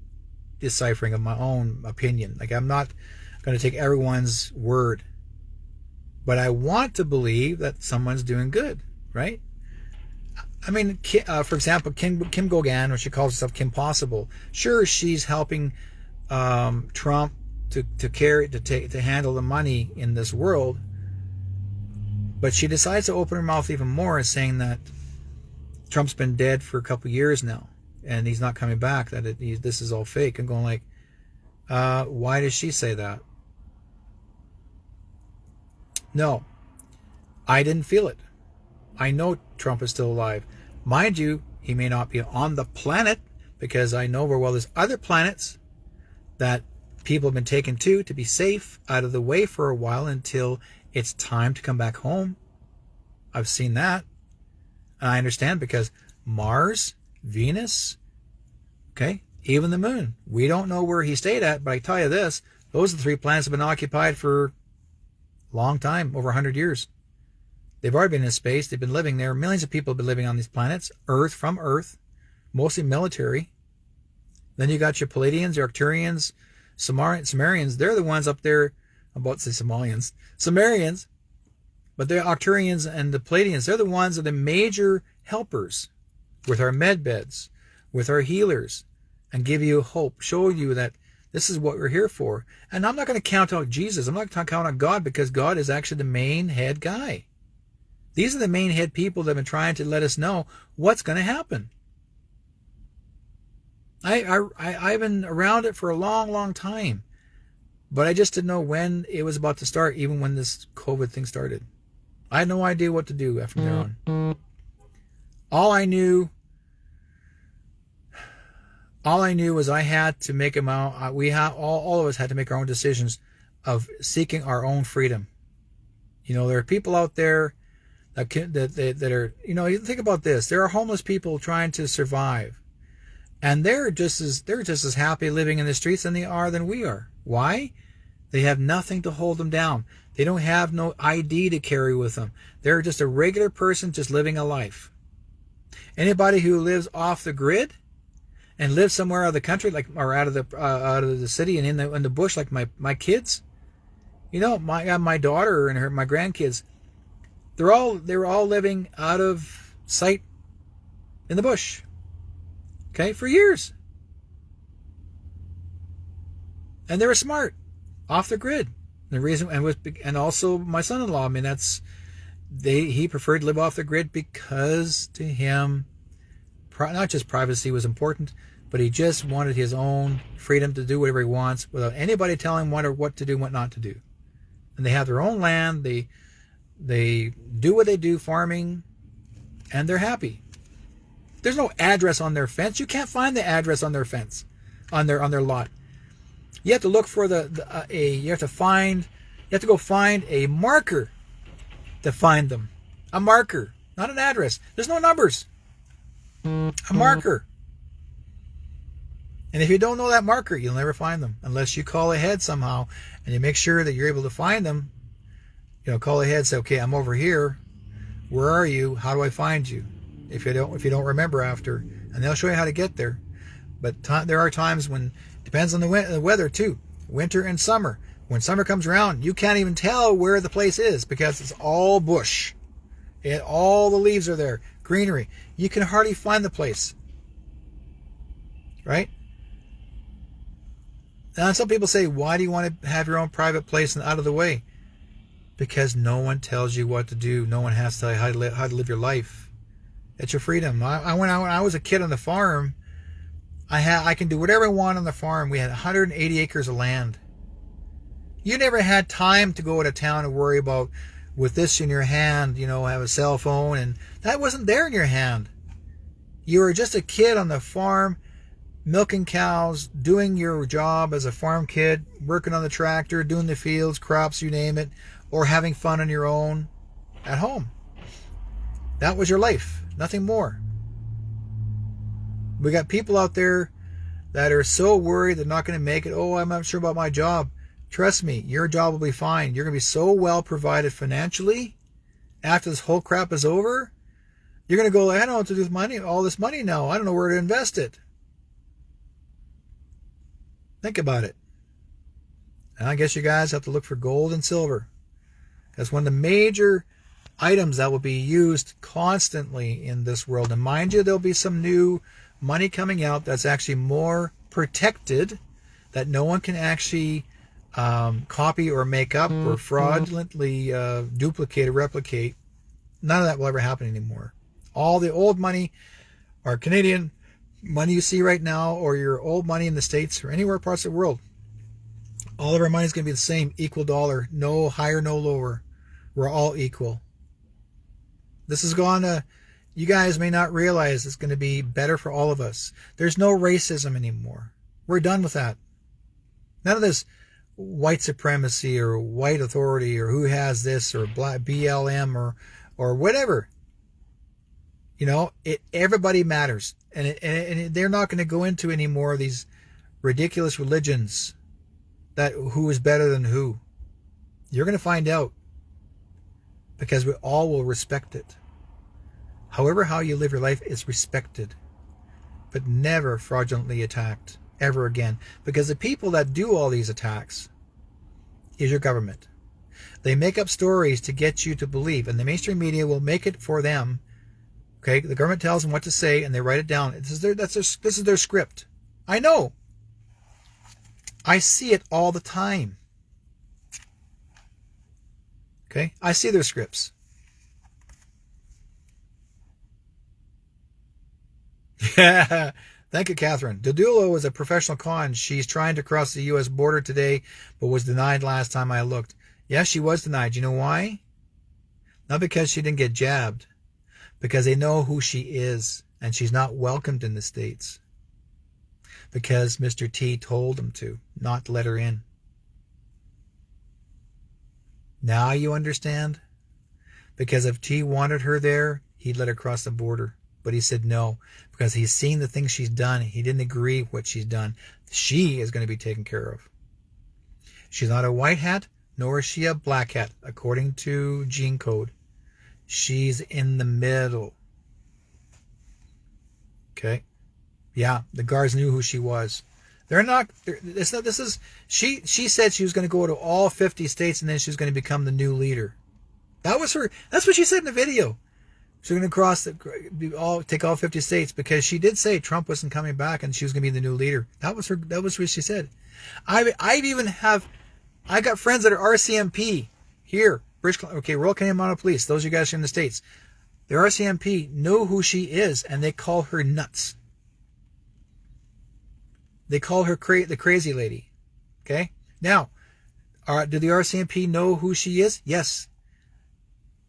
deciphering of my own opinion. Like, I'm not going to take everyone's word. But I want to believe that someone's doing good, right? I mean, for example, Kim Gauguin, or she calls herself Kim Possible. Sure, she's helping Trump to handle the money in this world. But she decides to open her mouth even more and saying that Trump's been dead for a couple of years now, and he's not coming back, that this is all fake. I'm going like, why does she say that? No, I didn't feel it. I know Trump is still alive. Mind you, he may not be on the planet, because I know very well there's other planets that people have been taken to be safe out of the way for a while until it's time to come back home. I've seen that. And I understand, because Mars, Venus, okay, even the moon. We don't know where he stayed at, but I tell you this, those are the three planets that have been occupied for a long time, over 100 years. They've already been in space. They've been living there. Millions of people have been living on these planets, from Earth, mostly military. Then you got your Palladians, your Arcturians, Sumerians. They're the ones up there. I'm about to say Somalians. Sumerians. But the Arcturians and the Palladians, they're the ones that are the major helpers with our med beds, with our healers, and give you hope, show you that this is what we're here for. And I'm not going to count out Jesus. I'm not going to count out God, because God is actually the main head guy. These are the main head people that have been trying to let us know what's going to happen. I've been around it for a long, long time. But I just didn't know when it was about to start, even when this COVID thing started. I had no idea what to do from there on. All I knew was I had to make them out. All of us had to make our own decisions of seeking our own freedom. You know, there are people out there that are, you know, you think about this. There are homeless people trying to survive, and they're just as happy living in the streets than we are. Why? They have nothing to hold them down. They don't have no ID to carry with them. They're just a regular person just living a life. Anybody who lives off the grid and lives somewhere out of the country, like, or out of the city and in the bush, like my kids, you know, my daughter and my grandkids, they were all living out of sight in the bush, okay, for years, and they were smart, off the grid. The reason, and also my son-in-law, I mean, he preferred to live off the grid because to him, not just privacy was important, but he just wanted his own freedom to do whatever he wants without anybody telling him what to do and what not to do. And they have their own land. They do what they do, farming, and they're happy. There's no address on their fence. You can't find the address on their fence, on their lot. You have to look for you have to go find a marker to find them. A marker, not an address. There's no numbers. A marker. And if you don't know that marker, you'll never find them unless you call ahead somehow and you make sure that you're able to find them. You know, call ahead, say, okay, I'm over here. Where are you? How do I find you? If you don't remember after, and they'll show you how to get there. But there are times when, depends on the weather too, winter and summer. When summer comes around, you can't even tell where the place is because it's all bush. All the leaves are there, greenery. You can hardly find the place, right? Now, some people say, why do you want to have your own private place and out of the way? Because no one tells you what to do. No one has to tell you how to live your life. It's your freedom. When I was a kid on the farm, I can do whatever I want on the farm. We had 180 acres of land. You never had time to go to town and worry about, with this in your hand, you know, have a cell phone, and that wasn't there in your hand. You were just a kid on the farm, milking cows, doing your job as a farm kid, working on the tractor, doing the fields, crops, you name it, or having fun on your own at home. That was your life, nothing more. We got people out there that are so worried they're not going to make it. Oh, I'm not sure about my job. Trust me, your job will be fine. You're going to be so well provided financially after this whole crap is over. You're going to go, I don't know what to do with money, all this money now. I don't know where to invest it. Think about it. And I guess you guys have to look for gold and silver. That's one of the major items that will be used constantly in this world. And mind you, there'll be some new money coming out that's actually more protected, that no one can actually copy or make up or fraudulently duplicate or replicate. None of that will ever happen anymore. All the old money, our Canadian money you see right now, or your old money in the States or anywhere parts of the world, all of our money is going to be the same, equal dollar, no higher, no lower. We're all equal. This is going to, you guys may not realize it's going to be better for all of us. There's no racism anymore. We're done with that. None of this white supremacy or white authority or who has this or black BLM or whatever. You know, everybody matters. And they're not going to go into any more of these ridiculous religions that who is better than who. You're going to find out, because we all will respect it. However, how you live your life is respected, but never fraudulently attacked ever again. Because the people that do all these attacks is your government. They make up stories to get you to believe, and the mainstream media will make it for them. Okay, the government tells them what to say, and they write it down. This is their script. I know. I see it all the time. Okay, I see their scripts. Yeah, thank you, Catherine. Dodula was a professional con. She's trying to cross the U.S. border today, but was denied last time I looked. Yes, she was denied. You know why? Not because she didn't get jabbed. Because they know who she is, and she's not welcomed in the States. Because Mr. T told them to, not to let her in. Now you understand? Because if T wanted her there, he'd let her cross the border. But he said no, because he's seen the things she's done. He didn't agree with what she's done. She is going to be taken care of. She's not a white hat, nor is she a black hat, according to gene code. She's in the middle. Okay? Yeah, the guards knew who she was. They're not, she said she was going to go to all 50 states and then she was going to become the new leader. That's what she said in the video. She's going to take all 50 states, because she did say Trump wasn't coming back and she was going to be the new leader. That was what she said. I got friends that are RCMP here, Royal Canadian Mounted Police. Those of you guys are in the States. The RCMP know who she is, and they call her nuts. They call her the crazy lady. Okay? Now, do the RCMP know who she is? Yes.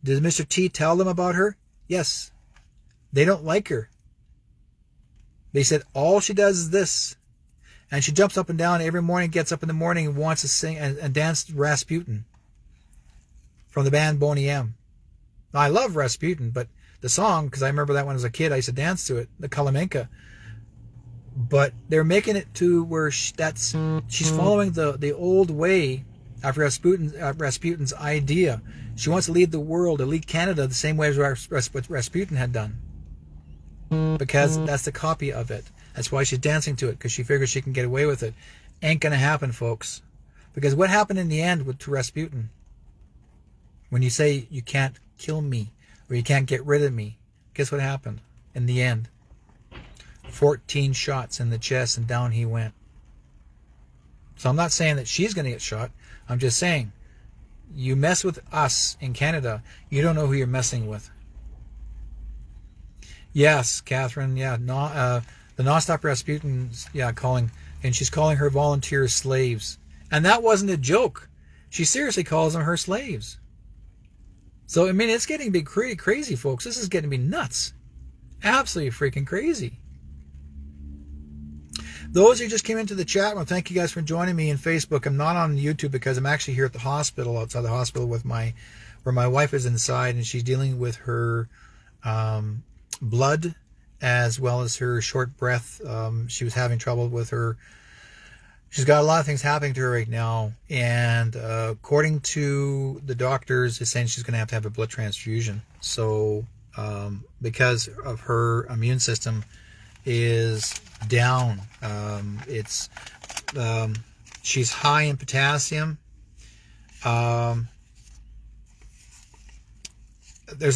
Did Mr. T tell them about her? Yes. They don't like her. They said all she does is this. And she jumps up and down every morning, gets up in the morning and wants to sing and dance Rasputin from the band Boney M. Now, I love Rasputin, but the song, because I remember that when I was a kid, I used to dance to it, the Kalamenka. But they're making it to where she's following the old way of Rasputin's idea. She wants to lead the world, to lead Canada the same way as Rasputin had done. Because that's the copy of it. That's why she's dancing to it, because she figures she can get away with it. Ain't going to happen, folks. Because what happened in the end to Rasputin? When you say you can't kill me, or you can't get rid of me, guess what happened in the end? 14 shots in the chest and down he went. So I'm not saying that she's going to get shot. I'm just saying, you mess with us in Canada, you don't know who you're messing with. Yes, Catherine, yeah. The nonstop Rasputin's, she's calling her volunteers slaves. And that wasn't a joke. She seriously calls them her slaves. So, I mean, it's getting to be crazy, folks. This is getting to be nuts. Absolutely freaking crazy. Those who just came into the chat room, thank you guys for joining me in Facebook. I'm not on YouTube because I'm actually here at the hospital, outside the hospital, where my wife is inside, and she's dealing with her blood as well as her short breath. She was having trouble with her. She's got a lot of things happening to her right now, and according to the doctors, it's saying she's going to have a blood transfusion. So because of her immune system is down, she's high in potassium. There's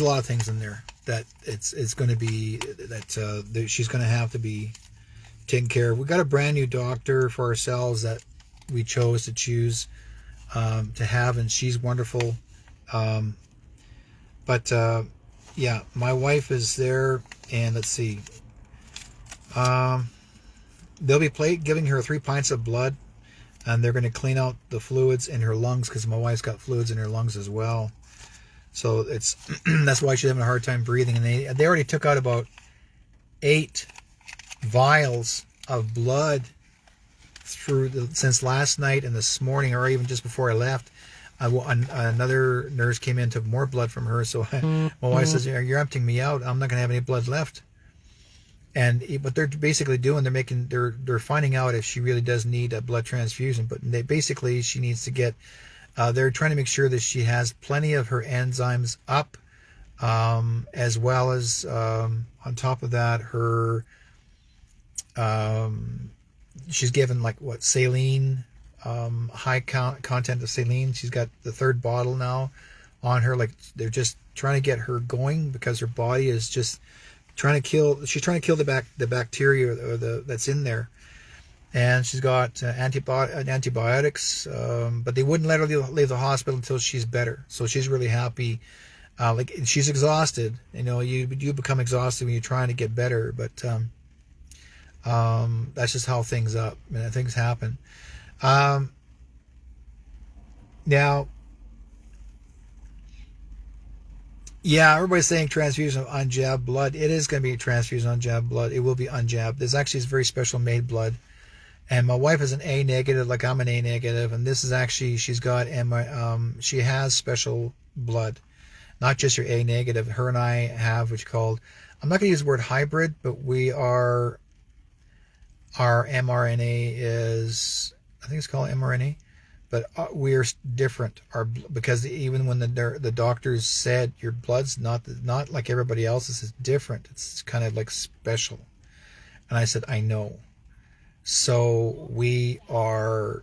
a lot of things in there that it's going to be that she's going to have to be taken care of. We got a brand new doctor for ourselves that we chose to choose to have, and she's wonderful. But my wife is there, and let's see. They'll be giving her 3 pints of blood, and they're going to clean out the fluids in her lungs, because my wife's got fluids in her lungs as well. So that's why she's having a hard time breathing. And they already took out about 8 vials of blood since last night and this morning, or even just before I left. Another nurse came in, took more blood from her. So my wife says, "You're emptying me out. I'm not going to have any blood left." And what they're basically doing, they're finding out if she really does need a blood transfusion. But she needs to get. They're trying to make sure that she has plenty of her enzymes up, as well as on top of that, she's given saline, high content of saline. She's got the 3rd bottle now on her. They're just trying to get her going, because her body is just trying to kill the bacteria that's in there. And she's got antibiotics, but they wouldn't let her leave the hospital until she's better. So she's really happy. She's exhausted. You become exhausted when you're trying to get better. But that's just how things happen. Now, everybody's saying transfusion of unjabbed blood. It is going to be a transfusion of unjabbed blood. It will be unjabbed. There's actually very special made blood. And my wife is an A negative, like I'm an A negative, and this is actually she's got she has special blood, not just your A negative. Her and I have what's called, I'm not going to use the word hybrid, but we are, our mRNA is, I think it's called mRNA, but we're different. Because even when the doctors said your blood's not like everybody else's, it's different. It's kind of like special. And I said, I know. So we are,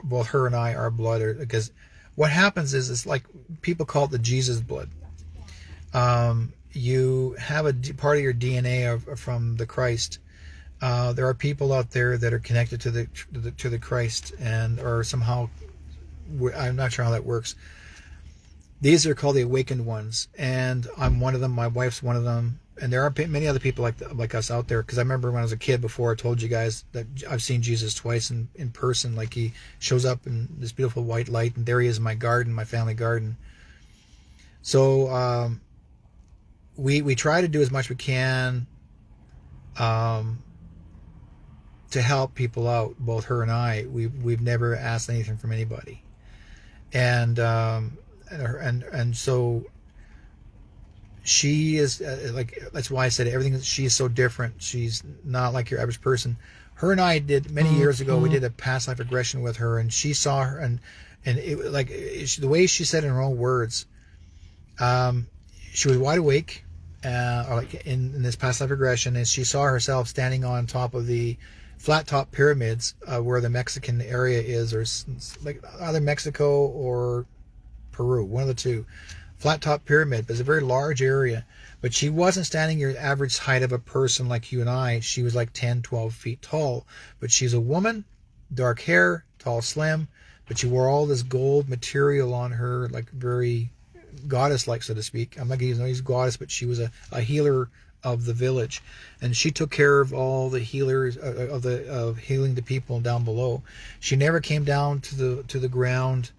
both her and I, our blood are, because what happens is it's like people call it the Jesus blood. You have a part of your DNA from the Christ. There are people out there that are connected to the Christ, and or somehow, I'm not sure how that works. These are called the awakened ones, and I'm one of them. My wife's one of them, and there are many other people like us out there. Because I remember when I was a kid, before I told you guys that I've seen Jesus twice in person. Like, he shows up in this beautiful white light, and there he is in my garden, my family garden. So we try to do as much we can to help people out. Both her and I, we've never asked anything from anybody, and so she is like, that's why I said everything. She's so different. She's not like your average person. Her and I did many years ago. We did a past life regression with her, and she saw her, and it, like, the way she said in her own words, she was wide awake, like in this past life regression, and she saw herself standing on top of the flat top pyramids where the Mexican area is, or like either Mexico or Peru, one of the two. Flat top pyramid, but it's a very large area. But she wasn't standing your average height of a person like you and I. She was like 10, 12 feet tall. But she's a woman, dark hair, tall, slim. But she wore all this gold material on her, like very goddess-like, so to speak. I'm not going to use goddess, but she was a healer of the village, and she took care of all the healers of healing the people down below. She never came down to the ground,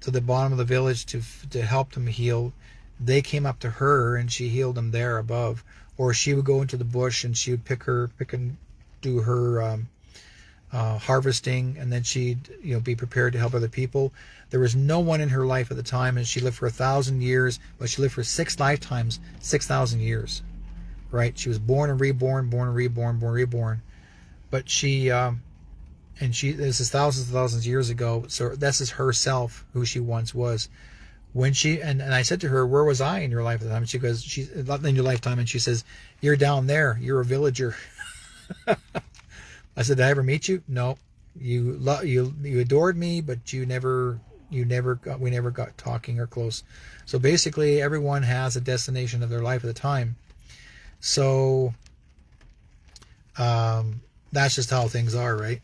to the bottom of the village to help them heal. They came up to her, and she healed them there above. Or she would go into the bush, and she would pick and do her harvesting, and then she'd be prepared to help other people. There was no one in her life at the time, and she lived for 1,000 years, but she lived for 6 lifetimes, 6,000 years. Right? She was born and reborn, born and reborn, born and reborn. But this is thousands and thousands of years ago. So this is herself, who she once was. When she, and I said to her, where was I in your life at the time? She goes, she's not in your lifetime. And she says, you're down there. You're a villager. I said, did I ever meet you? No. You adored me, but we never got talking or close. So basically, everyone has a destination of their life at the time. So that's just how things are, right?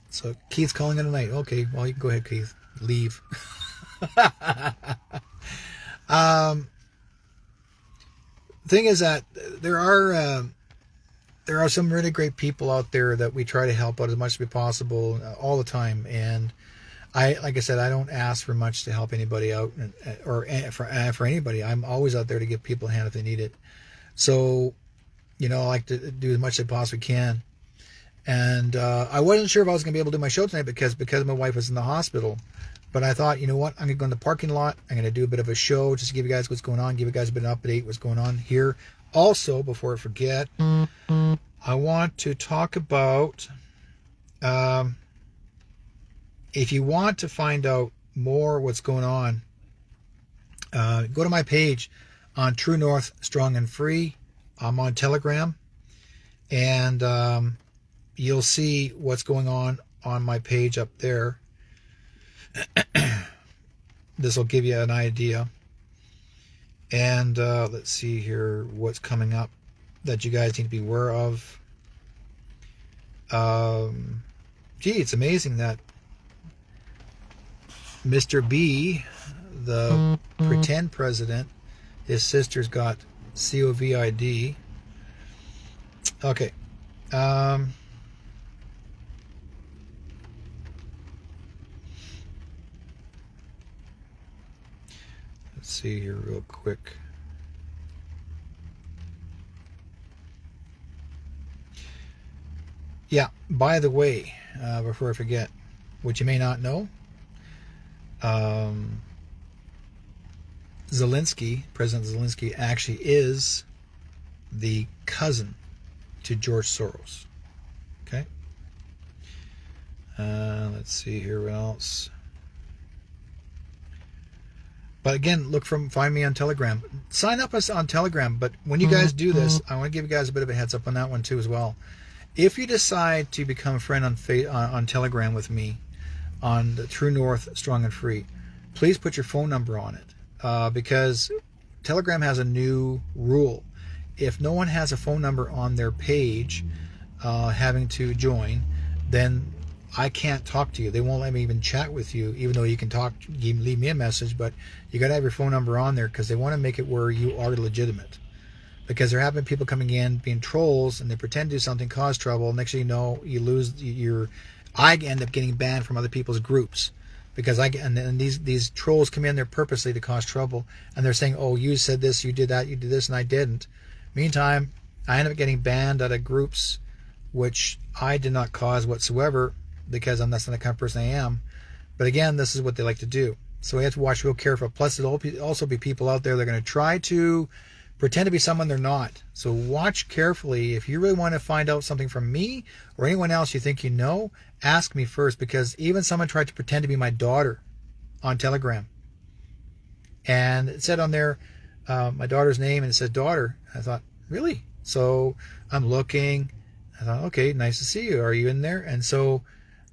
So Keith's calling it a night. Okay, well, you can go ahead, Keith. Leave. Thing is that there are some really great people out there that we try to help out as much as possible all the time. And like I said, I don't ask for much to help anybody out, or for anybody. I'm always out there to give people a hand if they need it. So, I like to do as much as I possibly can. And I wasn't sure if I was going to be able to do my show tonight because my wife was in the hospital. But I thought, you know what? I'm going to go in the parking lot. I'm going to do a bit of a show just to give you guys what's going on, give you guys a bit of an update, what's going on here. Also, before I forget, I want to talk about, if you want to find out more what's going on, go to my page on True North Strong and Free. I'm on Telegram, and you'll see what's going on my page up there. This will give you an idea. And let's see here what's coming up that you guys need to be aware of. It's amazing that Mr. B, the pretend president, his sister's got COVID. Okay. Let's see here real quick. Yeah, by the way, before I forget, what you may not know, um, President Zelensky, actually is the cousin to George Soros. Okay. Let's see here what else. But again, find me on Telegram. Sign up us on Telegram. But when you guys do this, I want to give you guys a bit of a heads up on that one too as well. If you decide to become a friend on Telegram with me on the True North Strong and Free, please put your phone number on it, because Telegram has a new rule. If no one has a phone number on their page having to join, then I can't talk to you. They won't let me even chat with you, even though you can talk, you can leave me a message, but you got to have your phone number on there because they want to make it where you are legitimate. Because there have been people coming in being trolls and they pretend to do something, cause trouble. Next thing you know, you lose I end up getting banned from other people's groups because these trolls come in there purposely to cause trouble, and they're saying, "Oh, you said this, you did that, you did this, and I didn't." Meantime, I end up getting banned out of groups which I did not cause whatsoever because that's not the kind of person I am. But again, this is what they like to do. So we have to watch real careful. Plus, there'll also be people out there that are going to try to pretend to be someone they're not. So watch carefully. If you really want to find out something from me or anyone else you think you know, ask me first, because even someone tried to pretend to be my daughter on Telegram. And it said on there, my daughter's name, and it said daughter. I thought, really? So I'm looking. I thought, okay, nice to see you. Are you in there? And so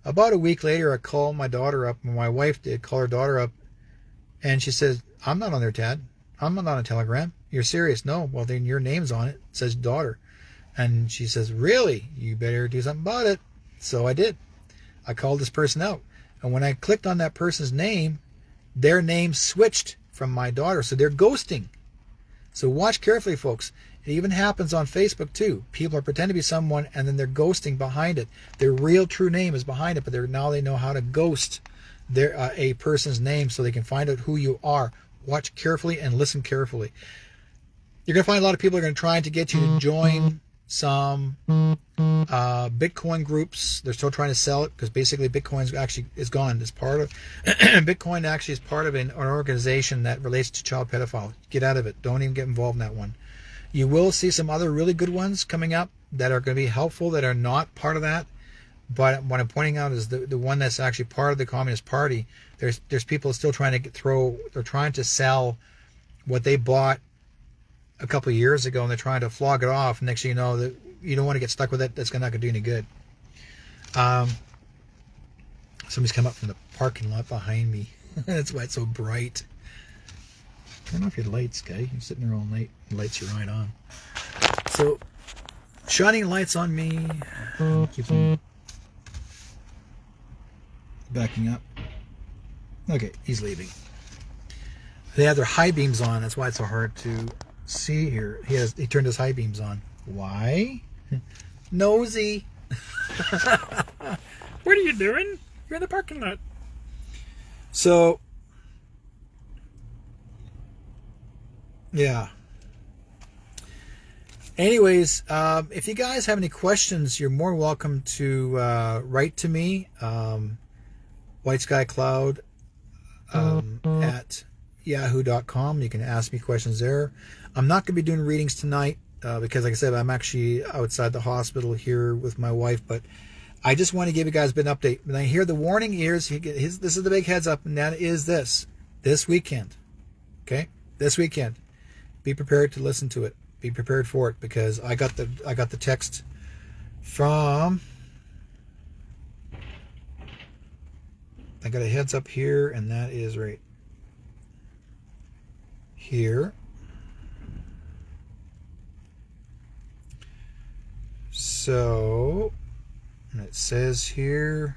about a week later, I called my daughter up. My wife did call her daughter up. And she says, I'm not on there, Tad. I'm not on a Telegram. You're serious? No. Well, then your name's on it. It says daughter. And she says, really? You better do something about it. So I did. I called this person out. And when I clicked on that person's name, their name switched from my daughter. So they're ghosting. So watch carefully, folks. It even happens on Facebook too. People are pretending to be someone and then they're ghosting behind it. Their real true name is behind it, but now they know how to ghost a person's name so they can find out who you are. Watch carefully and listen carefully. You're going to find a lot of people are going to try to get you to join some Bitcoin groups. They're still trying to sell it because basically Bitcoin actually is gone. It's part of Bitcoin actually is part of an organization that relates to child pedophiles. Get out of it. Don't even get involved in that one. You will see some other really good ones coming up that are going to be helpful that are not part of that. But what I'm pointing out is the one that's actually part of the Communist Party. There's people still trying to they're trying to sell what they bought a couple of years ago, and they're trying to flog it off. Next thing you know, that you don't want to get stuck with it. That's not going to do any good. Somebody's come up from the parking lot behind me. That's why it's so bright. Turn off your lights, guy. You're sitting there all night. The lights are right on. So, shining lights on me. Keep them backing up. Okay, he's leaving. They have their high beams on. That's why it's so hard to see here. He turned his high beams on. Why? Nosy. What are you doing? You're in the parking lot. So, yeah. Anyways, if you guys have any questions, you're more welcome to write to me, Whiteskycloud at yahoo.com. You can ask me questions there. I'm not going to be doing readings tonight because, like I said, I'm actually outside the hospital here with my wife, but I just want to give you guys a bit of an update. When I hear the warning ears, this is the big heads up, and that is this weekend. Okay? This weekend. Be prepared to listen to it. Be prepared for it, because I got the text from, I got a heads up here, and that is right here. So, and it says here,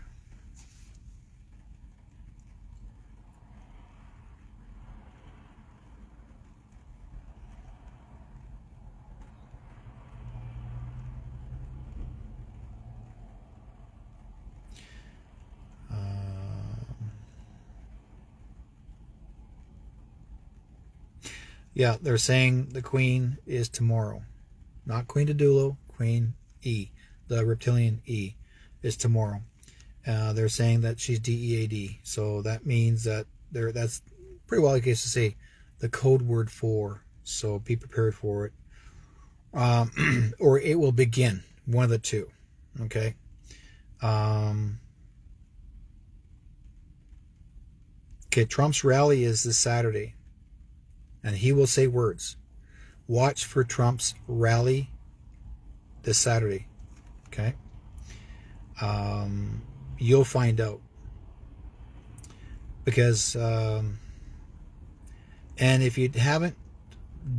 yeah, they're saying the Queen is tomorrow. Not Queen Didulo, Queen E. the reptilian E, is tomorrow. They're saying that she's DEAD, so that means that that's pretty well, I guess, to say the code word for. So be prepared for it, or it will begin. One of the two. Okay. Okay. Trump's rally is this Saturday, and he will say words. Watch for Trump's rally this Saturday. Okay. You'll find out. Because, and if you haven't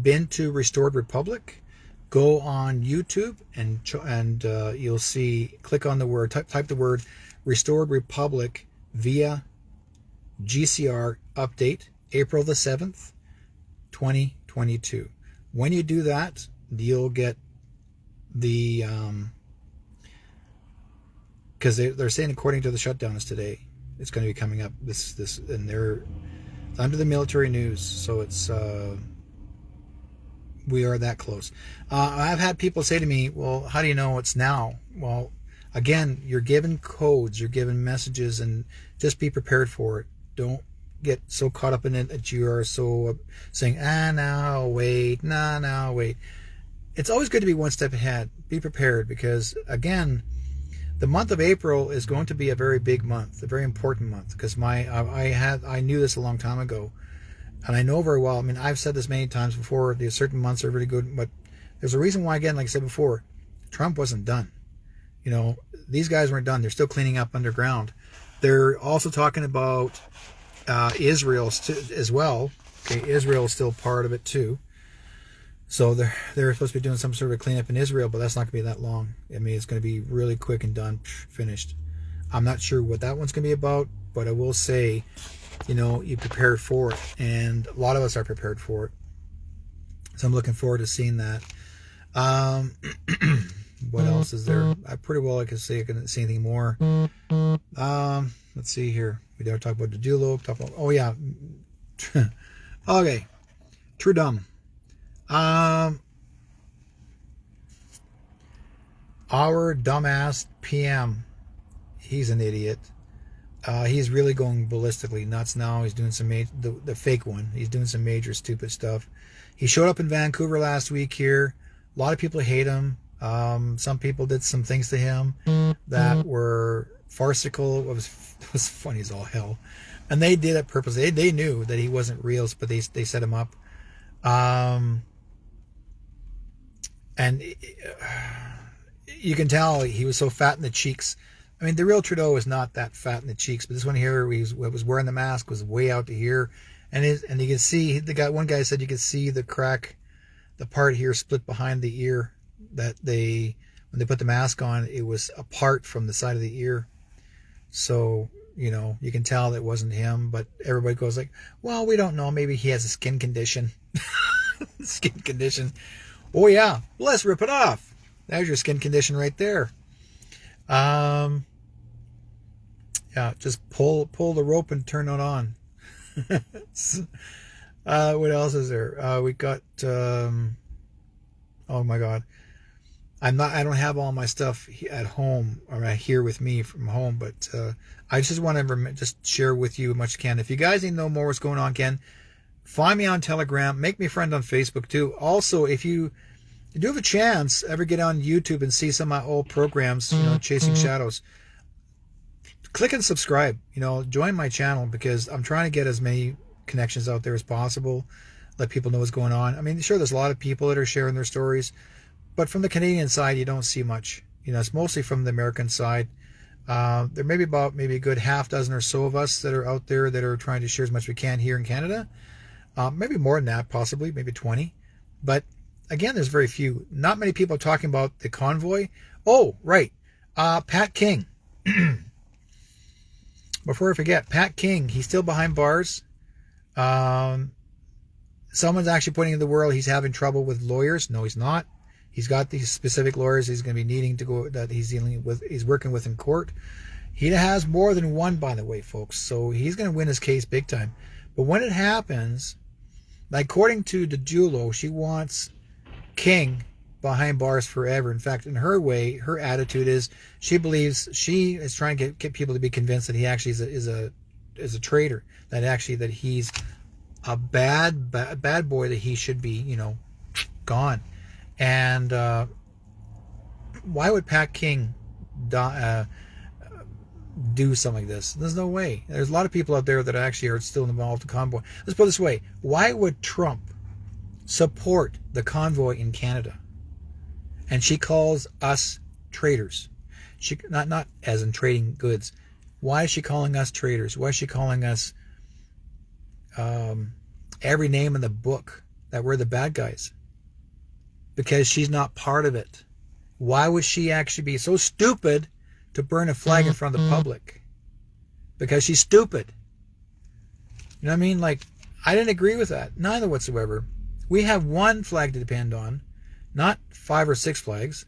been to Restored Republic, go on YouTube and you'll see, click on the word, type the word Restored Republic via GCR update, April the 7th, 2022. When you do that, you'll get the, because they're saying according to the shutdown is today, it's going to be coming up this and it's under the military news, so it's we are that close. I've had people say to me, well, how do you know it's now? Well, again, you're given codes, you're given messages, and just be prepared for it. Don't get so caught up in it that you are so saying, now wait. It's always good to be one step ahead. Be prepared, because again, the month of April is going to be a very big month, a very important month, because I knew this a long time ago, and I know very well. I mean, I've said this many times before. There's certain months are really good, but there's a reason why. Again, like I said before, Trump wasn't done. You know, these guys weren't done. They're still cleaning up underground. They're also talking about Israel as well. Okay, Israel is still part of it too. So they're supposed to be doing some sort of cleanup in Israel, but that's not going to be that long. I mean, it's going to be really quick and done, finished. I'm not sure what that one's going to be about, but I will say, you know, you prepared for it, and a lot of us are prepared for it. So I'm looking forward to seeing that. What else is there? I pretty well I can say I couldn't see anything more. Let's see here. We don't talk about the Dulo. Oh yeah. Okay. True dumb. Our dumbass PM, he's an idiot. He's really going ballistically nuts now. He's doing some the fake one. He's doing some major stupid stuff. He showed up in Vancouver last week here. A lot of people hate him. Some people did some things to him that were farcical. It was funny as all hell, and they did it purposely. They knew that he wasn't real, but they set him up. And you can tell he was so fat in the cheeks. I mean, the real Trudeau is not that fat in the cheeks, but this one here, he was wearing the mask, was way out to here, and you can see one guy said you could see the crack, the part here split behind the ear, that when they put the mask on, it was apart from the side of the ear. So, you know, you can tell that it wasn't him, but everybody goes like, well, we don't know. Maybe he has a skin condition. Skin condition. Oh yeah, let's rip it off. There's your skin condition right there. Yeah, just pull the rope and turn it on. What else is there? We got oh my god. I don't have all my stuff at home or here with me from home, but I just want to just share with you as much as I can. If you guys need to know more what's going on, find me on Telegram. Make me a friend on Facebook too. Also, if you do have a chance, ever get on YouTube and see some of my old programs, you know, Chasing Shadows, click and subscribe. You know, join my channel, because I'm trying to get as many connections out there as possible. Let people know what's going on. I mean, sure, there's a lot of people that are sharing their stories, but from the Canadian side, you don't see much. You know, it's mostly from the American side. There may be maybe a good half dozen or so of us that are out there that are trying to share as much as we can here in Canada. Maybe more than that, possibly, maybe 20. But again, there's very few. Not many people talking about the convoy. Oh, right. Pat King. Before I forget, Pat King, he's still behind bars. Someone's actually putting in the world he's having trouble with lawyers. No, he's not. He's got these specific lawyers he's going to be needing to go, that he's dealing with, he's working with in court. He has more than one, by the way, folks. So he's going to win his case big time. But when it happens, like according to the Julo, she wants King behind bars forever. In fact, in her way, her attitude is she believes she is trying to get people to be convinced that he actually is a traitor, that he's a bad boy, that he should be, gone. And why would Pat King do something like this? There's no way. There's a lot of people out there that actually are still involved in convoy. Let's put it this way. Why would Trump support the convoy in Canada? And she calls us traitors. She not as in trading goods. Why is she calling us traitors? Why is she calling us every name in the book that we're the bad guys? Because she's not part of it. Why would she actually be so stupid to burn a flag in front of the public? Because she's stupid. You know what I mean? Like, I didn't agree with that. Neither whatsoever. We have one flag to depend on, not 5 or 6 flags.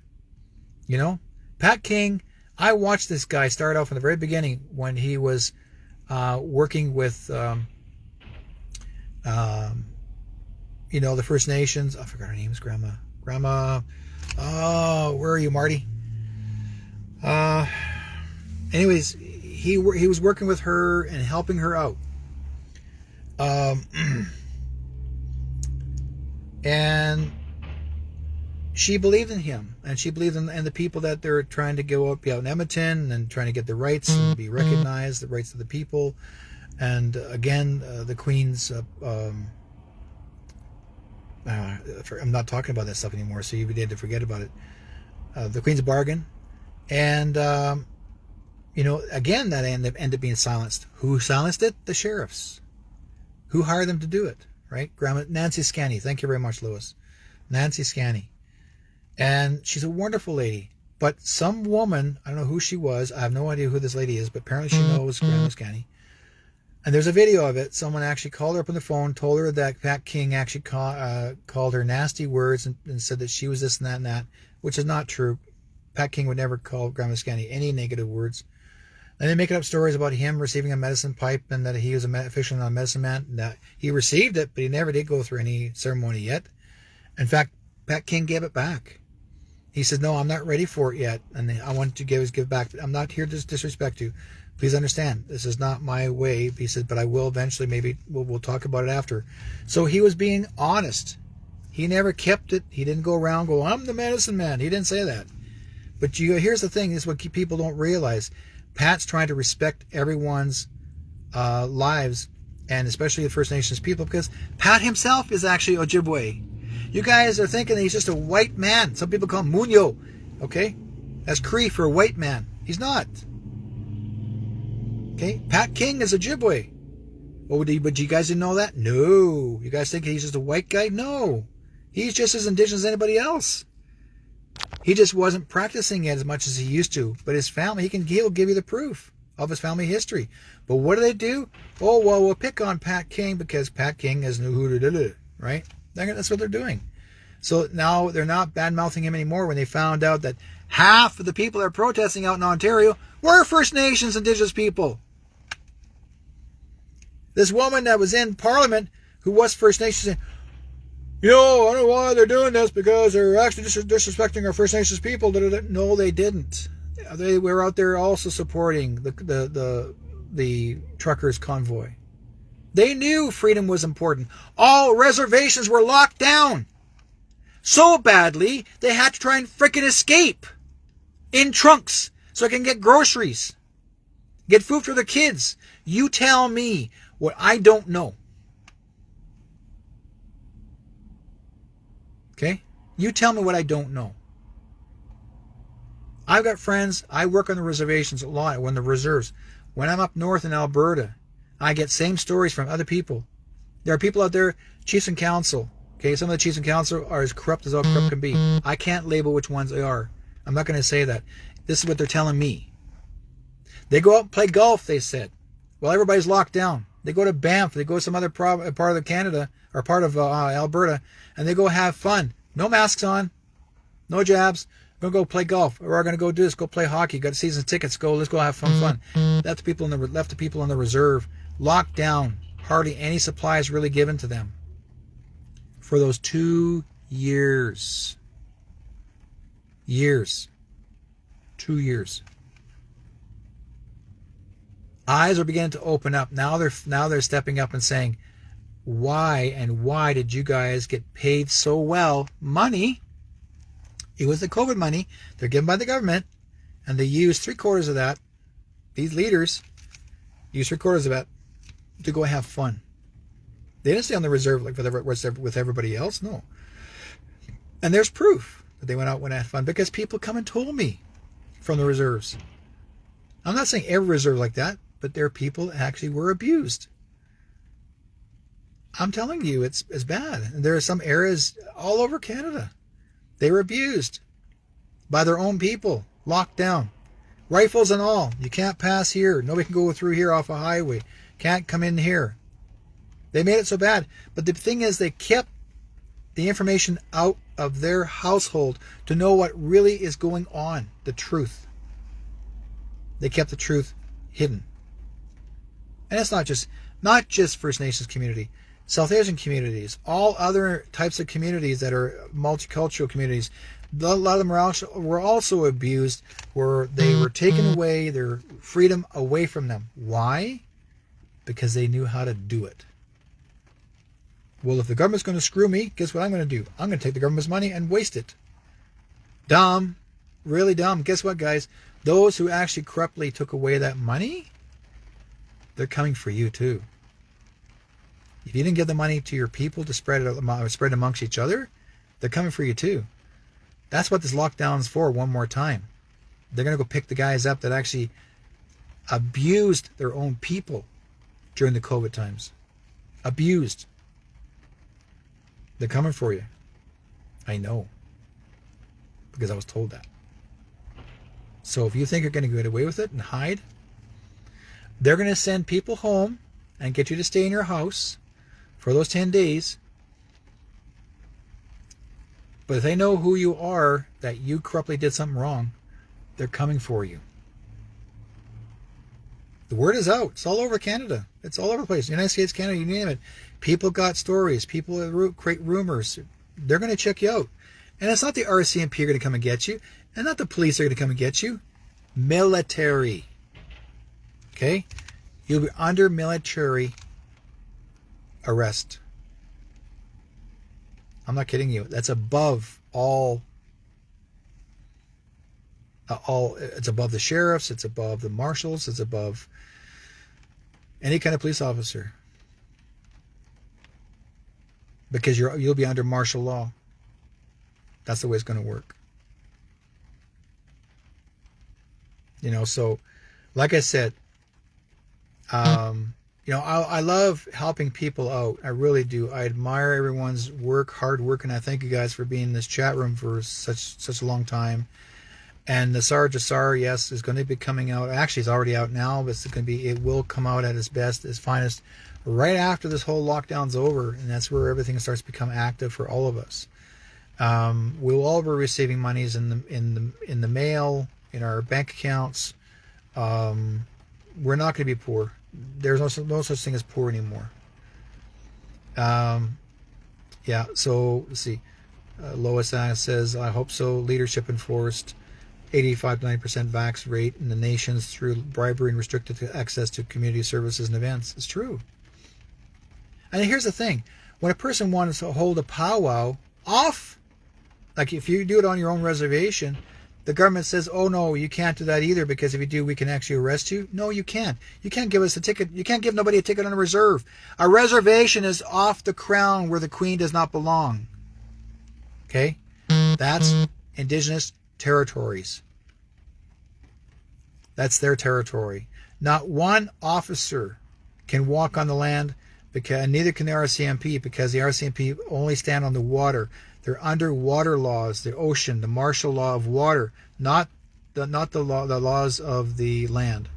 Pat King, I watched this guy start off from the very beginning when he was working with, the First Nations. I forgot her name. Grandma. Oh, where are you, Marty? Anyways, he was working with her and helping her out. And she believed in him, and she believed in the people that they're trying to go up, be out in Edmonton and trying to get the rights and be recognized, the rights of the people. And again, the Queen's, I'm not talking about that stuff anymore, so you need to forget about it. The Queen's bargain. And, again, that ended up being silenced. Who silenced it? The sheriffs. Who hired them to do it, right? Grandma Nancy Scanny. Thank you very much, Lewis. Nancy Scanny. And she's a wonderful lady. But some woman, I don't know who she was. I have no idea who this lady is, but apparently she knows Grandma Scanny. And there's a video of it. Someone actually called her up on the phone, told her that Pat King actually called her nasty words and said that she was this and that and that, which is not true. Pat King would never call Grandma Scanny any negative words. And they make up stories about him receiving a medicine pipe and that he was officially not a medicine man. That he received it, but he never did go through any ceremony yet. In fact, Pat King gave it back. He said, "No, I'm not ready for it yet, and I want to give back. I'm not here to disrespect you. Please understand, this is not my way." He said, "But I will eventually. Maybe we'll talk about it after." So he was being honest. He never kept it. He didn't go around go, "I'm the medicine man." He didn't say that. But here's the thing. This is what people don't realize. Pat's trying to respect everyone's lives, and especially the First Nations people, because Pat himself is actually Ojibwe. You guys are thinking that he's just a white man. Some people call him Munyo. Okay? That's Cree for a white man. He's not. Okay? Pat King is Ojibwe. But you guys didn't know that? No. You guys think he's just a white guy? No. He's just as indigenous as anybody else. He just wasn't practicing it as much as he used to. But his family, he'll give you the proof of his family history. But what do? Oh, well, we'll pick on Pat King because Pat King is Nuhududulu, right? That's what they're doing. So now they're not bad-mouthing him anymore when they found out that half of the people that are protesting out in Ontario were First Nations Indigenous people. This woman that was in Parliament who was First Nations, I don't know why they're doing this because they're actually disrespecting our First Nations people. No, they didn't. They were out there also supporting the truckers' convoy. They knew freedom was important. All reservations were locked down so badly they had to try and frickin' escape in trunks so they can get groceries, get food for their kids. You tell me what I don't know. Okay? You tell me what I don't know. I've got friends. I work on the reservations a lot, when the reserves. When I'm up north in Alberta, I get same stories from other people. There are people out there, chiefs and council. Okay, some of the chiefs and council are as corrupt as all corrupt can be. I can't label which ones they are. I'm not going to say that. This is what they're telling me. They go out and play golf, they said. Well, everybody's locked down. They go to Banff. They go to some other part of Canada, or part of Alberta, and they go have fun. No masks on. No jabs. We're going to go play golf. Or we're going to go do this. Go play hockey. Got season tickets. Let's go have fun. Left the people on the reserve locked down. Hardly any supplies really given to them for those 2 years. Years. 2 years. Eyes are beginning to open up. Now they're stepping up and saying, why did you guys get paid so well? Money. It was the COVID money. They're given by the government, and they use 3/4 of that. These leaders use 3/4 of that to go have fun. They didn't stay on the reserve like with everybody else. No. And there's proof that they went out and had fun because people come and told me from the reserves. I'm not saying every reserve like that, but there are people that actually were abused. I'm telling you, it's bad. And there are some areas all over Canada. They were abused by their own people, locked down. Rifles and all. You can't pass here. Nobody can go through here off a highway. Can't come in here. They made it so bad. But the thing is, they kept the information out of their household to know what really is going on, the truth. They kept the truth hidden. And it's not just First Nations community, South Asian communities, all other types of communities that are multicultural communities. A lot of them were also abused, where they were taken away, their freedom away from them. Why? Because they knew how to do it. Well, if the government's going to screw me, guess what I'm going to do? I'm going to take the government's money and waste it. Dumb. Really dumb. Guess what, guys? Those who actually corruptly took away that money, they're coming for you too. If you didn't give the money to your people to spread amongst each other, they're coming for you too. That's what this lockdown's for, one more time. They're going to go pick the guys up that actually abused their own people during the COVID times. Abused. They're coming for you. I know. Because I was told that. So if you think you're going to get away with it and hide, they're going to send people home and get you to stay in your house for those 10 days. But if they know who you are, that you corruptly did something wrong, they're coming for you. The word is out. It's all over Canada. It's all over the place. United States, Canada, you name it. People got stories. People create rumors. They're going to check you out. And it's not the RCMP are going to come and get you. And not the police are going to come and get you. Military. Okay? You'll be under military arrest. I'm not kidding you. That's above all. It's above the sheriffs. It's above the marshals. It's above any kind of police officer. Because you'll be under martial law. That's the way it's going to work. So like I said, I love helping people out. I really do. I admire everyone's hard work, and I thank you guys for being in this chat room for such a long time. And the Jasar, yes, is going to be coming out. Actually, it's already out now, but it will come out at its best, its finest, right after this whole lockdown's over, and that's where everything starts to become active for all of us. We'll all be receiving monies in the mail, in our bank accounts. We're not going to be poor. There's no such thing as poor anymore. So let's see. Lois says, I hope so. Leadership enforced 85 to 90% vax rate in the nations through bribery and restricted access to community services and events. It's true. And here's the thing. When a person wants to hold a powwow off, like if you do it on your own reservation, the government says, oh no, you can't do that either, because if you do, we can actually arrest you. No, you can't. You can't give us a ticket. You can't give nobody a ticket on a reserve. A reservation is off the crown where the queen does not belong. Okay? That's Indigenous territories. That's their territory. Not one officer can walk on the land, and neither can the RCMP, because the RCMP only stand on the water. They're under water laws, the ocean, the martial law of water, not the laws of the land.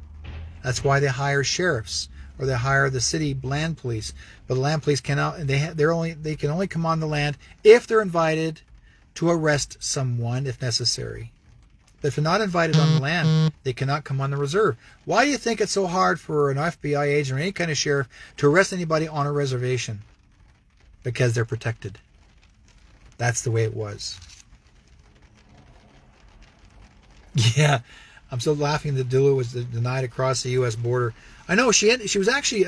That's why they hire sheriffs, or they hire the city land police. But the land police cannot. They can only come on the land if they're invited to arrest someone if necessary. But if they're not invited on the land, they cannot come on the reserve. Why do you think it's so hard for an FBI agent or any kind of sheriff to arrest anybody on a reservation? Because they're protected. That's the way it was. Yeah, I'm still laughing that Dula was denied across the U.S. border. I know she was actually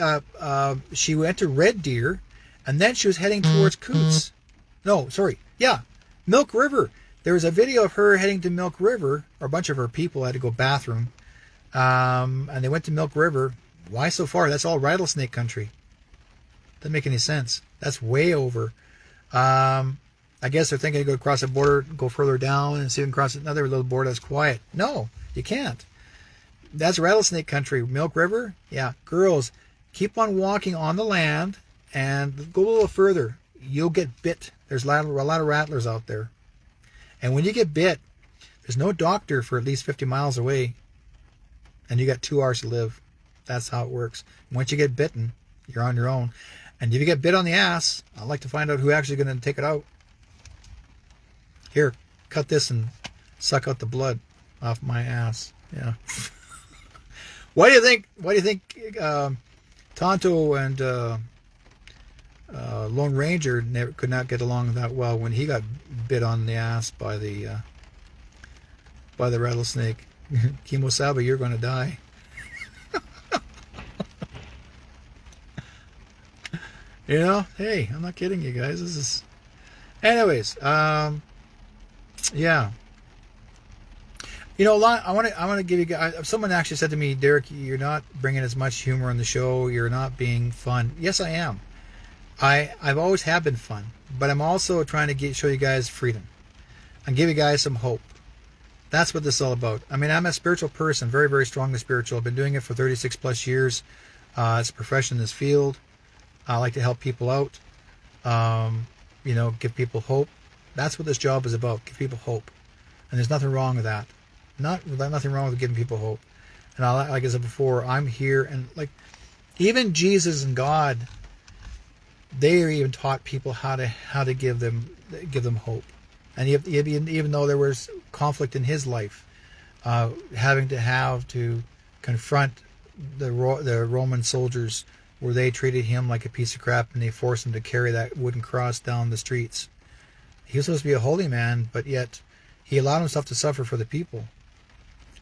she went to Red Deer, and then she was heading towards Coots. No, sorry, yeah, Milk River. There was a video of her heading to Milk River, or a bunch of her people had to go bathroom, and they went to Milk River. Why so far? That's all rattlesnake country. Doesn't make any sense. That's way over. I guess they're thinking to go across the border, go further down, and see if you can cross another little border that's quiet. No, you can't. That's rattlesnake country. Milk River? Yeah. Girls, keep on walking on the land and go a little further. You'll get bit. There's a lot of rattlers out there. And when you get bit, there's no doctor for at least 50 miles away. And you got 2 hours to live. That's how it works. Once you get bitten, you're on your own. And if you get bit on the ass, I'd like to find out who's actually going to take it out. Here, cut this and suck out the blood off my ass. Yeah. Why do you think Tonto and Lone Ranger could not get along that well when he got bit on the ass by the rattlesnake? Kimosabe, you're going to die. You know, hey, I'm not kidding you guys. This is, anyways. Yeah. You know, I want to give you guys. Someone actually said to me, Derrick, you're not bringing as much humor on the show. You're not being fun. Yes, I am. I've always have been fun, but I'm also trying to show you guys freedom and give you guys some hope. That's what this is all about. I mean, I'm a spiritual person, very, very strongly spiritual. I've been doing it for 36 plus years. It's a profession in this field. I like to help people out. You know, give people hope. That's what this job is about. Give people hope, and there's nothing wrong with that. Nothing wrong with giving people hope. And like I said before, I'm here, and like even Jesus and God, they even taught people how to give them hope. And even though there was conflict in his life, having to confront the Roman soldiers, where they treated him like a piece of crap and they forced him to carry that wooden cross down the streets. He was supposed to be a holy man, but yet he allowed himself to suffer for the people.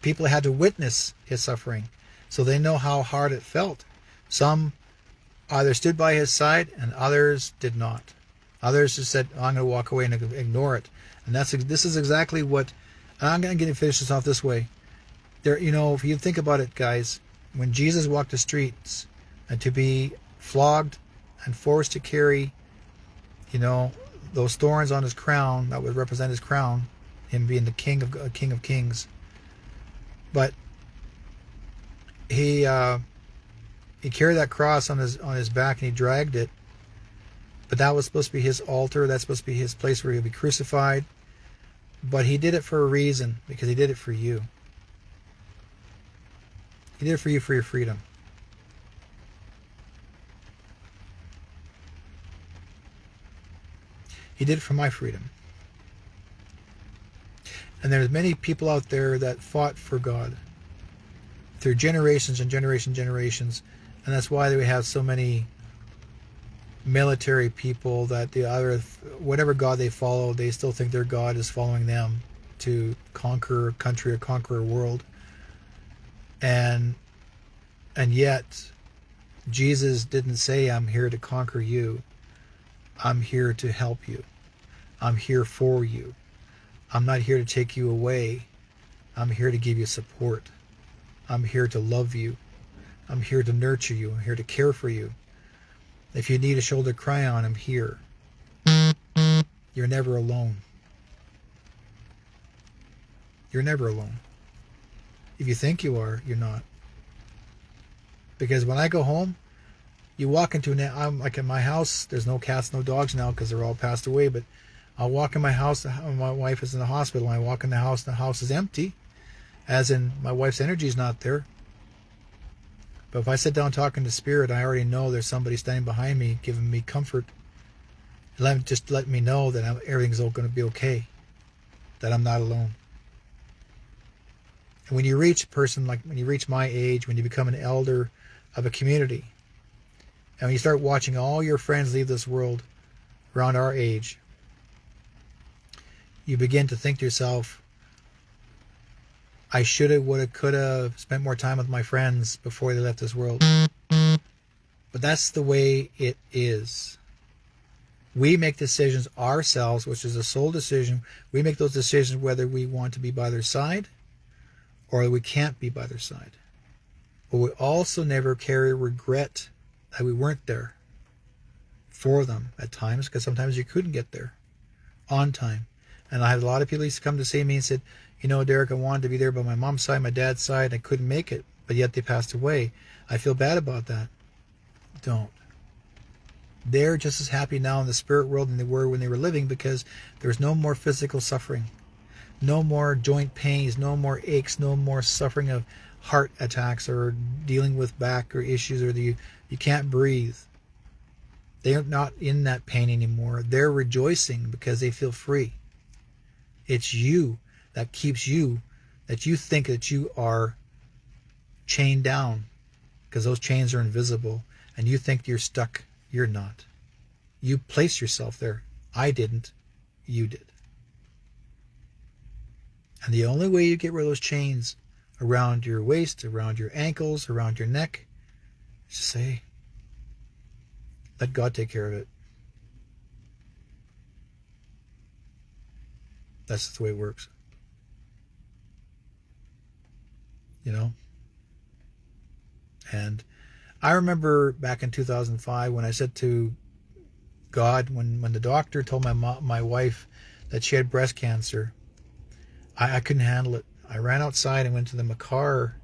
People had to witness his suffering, so they know how hard it felt. Some either stood by his side and others did not. Others just said, I'm going to walk away and ignore it. And this is exactly what, and I'm going to finish this off this way. There, you know, if you think about it, guys, when Jesus walked the streets, and to be flogged and forced to carry, you know, those thorns on his crown, that would represent his crown, him being the King of Kings. But he carried that cross on his back and he dragged it. But that was supposed to be his altar. That's supposed to be his place where he'll be crucified. But he did it for a reason, because he did it for you. He did it for you, for your freedom. He did it for my freedom. And there's many people out there that fought for God through generations and generations. And that's why we have so many military people that whatever God they follow, they still think their God is following them to conquer a country or conquer a world. And yet, Jesus didn't say, I'm here to conquer you. I'm here to help you. I'm here for you. I'm not here to take you away. I'm here to give you support. I'm here to love you. I'm here to nurture you. I'm here to care for you. If you need a shoulder to cry on, I'm here. You're never alone. You're never alone. If you think you are, you're not. Because when I go home, you walk into I'm like in my house, there's no cats, no dogs now because they're all passed away, but I'll walk in my house, my wife is in the hospital, and I walk in the house is empty, as in my wife's energy is not there. But if I sit down talking to Spirit, I already know there's somebody standing behind me giving me comfort. Just let me know that everything's all going to be okay, that I'm not alone. And when you reach when you reach my age, when you become an elder of a community, and when you start watching all your friends leave this world around our age, you begin to think to yourself, I should have, would have, could have spent more time with my friends before they left this world. But that's the way it is. We make decisions ourselves, which is a soul decision. We make those decisions whether we want to be by their side or we can't be by their side. But we also never carry regret that we weren't there for them at times, because sometimes you couldn't get there on time. And I had a lot of people used to come to see me and said, you know, Derrick, I wanted to be there by my mom's side, my dad's side, and I couldn't make it, but yet they passed away. I feel bad about that. Don't. They're just as happy now in the spirit world than they were when they were living, because there's no more physical suffering, no more joint pains, no more aches, no more suffering of heart attacks or dealing with back or issues, or you can't breathe. They're not in that pain anymore. They're rejoicing because they feel free. It's you that keeps you, that you think that you are chained down, because those chains are invisible, and you think you're stuck. You're not. You place yourself there. I didn't. You did. And the only way you get rid of those chains around your waist, around your ankles, around your neck, is to say, let God take care of it. That's the way it works. You know? And I remember back in 2005 when I said to God, when the doctor told my wife that she had breast cancer, I couldn't handle it. I ran outside and went to my car.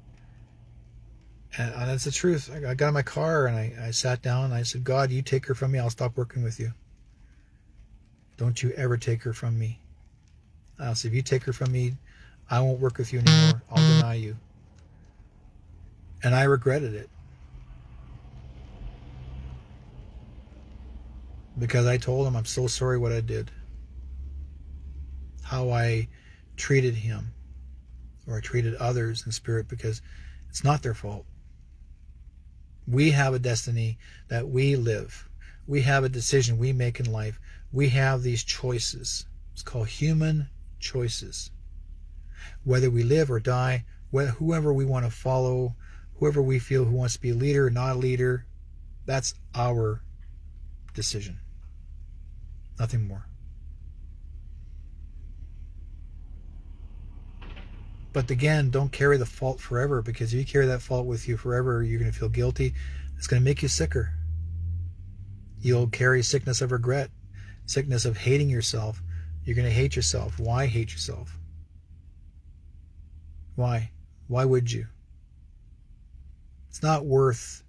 And that's the truth. I got in my car and I sat down and I said, God, you take her from me, I'll stop working with you. Don't you ever take her from me. I said, if you take her from me, I won't work with you anymore. I'll deny you. And I regretted it. Because I told him I'm so sorry what I did. How I treated him, or I treated others in spirit, because it's not their fault. We have a destiny that we live. We have a decision we make in life. We have these choices. It's called human choices. Whether we live or die, whoever we want to follow, whoever we feel who wants to be a leader or not a leader, that's our decision. Nothing more. But again, don't carry the fault forever, because if you carry that fault with you forever, you're going to feel guilty. It's going to make you sicker. You'll carry sickness of regret, sickness of hating yourself. You're going to hate yourself. Why hate yourself? Why? Why would you? It's not worth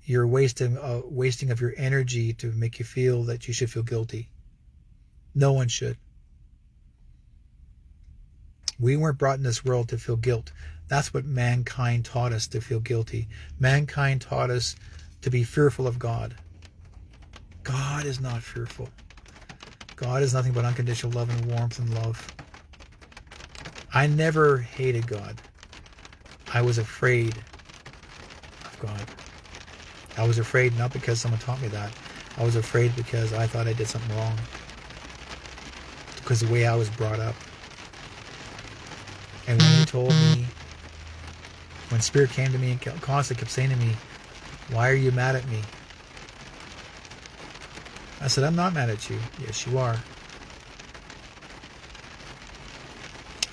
your wasting of your energy to make you feel that you should feel guilty. No one should. We weren't brought in this world to feel guilt. That's what mankind taught us, to feel guilty. Mankind taught us to be fearful of God. God is not fearful. God is nothing but unconditional love and warmth and love. I never hated God. I was afraid of God. I was afraid not because someone taught me that. I was afraid because I thought I did something wrong. Because of the way I was brought up. And when he told me, when Spirit came to me and constantly kept saying to me, why are you mad at me? I said, I'm not mad at you. Yes, you are.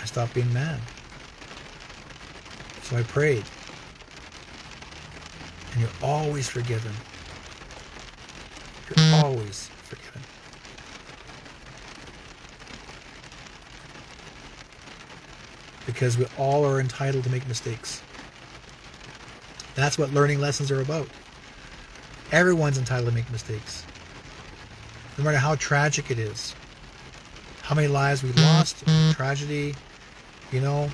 I stopped being mad. So I prayed. And you're always forgiven. You're always forgiven. Because we all are entitled to make mistakes. That's what learning lessons are about. Everyone's entitled to make mistakes. No matter how tragic it is. How many lives we lost, tragedy, you know.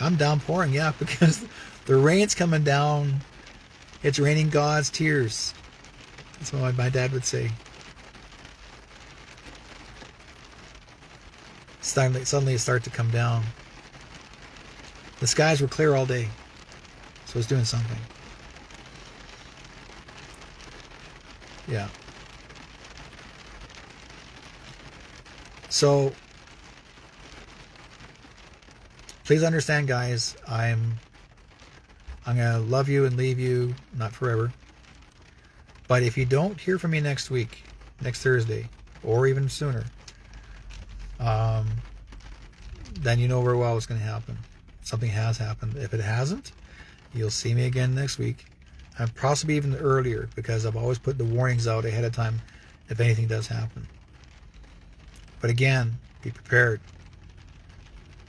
I'm downpouring, yeah, because the rain's coming down. It's raining God's tears. That's what my dad would say. Suddenly it started to come down. The skies were clear all day, so it's doing something. Yeah. So Please understand, guys, I'm going to love you and leave you, not forever. But if you don't hear from me next week, next Thursday, or even sooner, then you know very well what's going to happen. Something has happened. If it hasn't, you'll see me again next week. And possibly even earlier, because I've always put the warnings out ahead of time if anything does happen. But again, be prepared.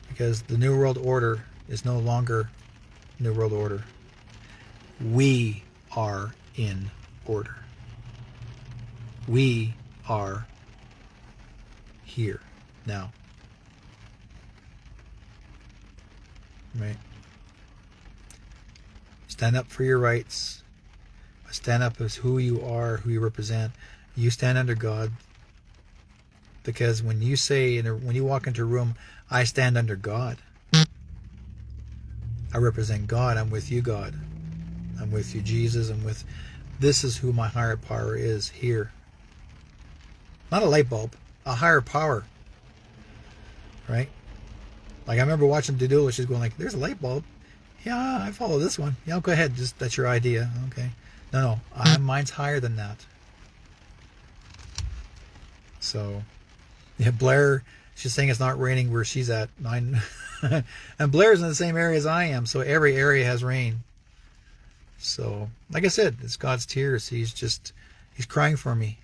Because the New World Order is no longer New World Order. We are in order. We are here now. Right? Stand up for your rights. Stand up as who you are, who you represent. You stand under God. Because when you say, when you walk into a room, I stand under God. I represent God. I'm with you, God. I'm with you, Jesus. This is who my higher power is here. Not a light bulb, a higher power. Right? Like I remember watching Dudula, she's going like, there's a light bulb. Yeah, I follow this one. Yeah, go ahead. Just that's your idea. Okay. No, mine's higher than that. So, yeah, Blair, she's saying it's not raining where she's at. And Blair's in the same area as I am, so every area has rain. So, like I said, it's God's tears. He's crying for me.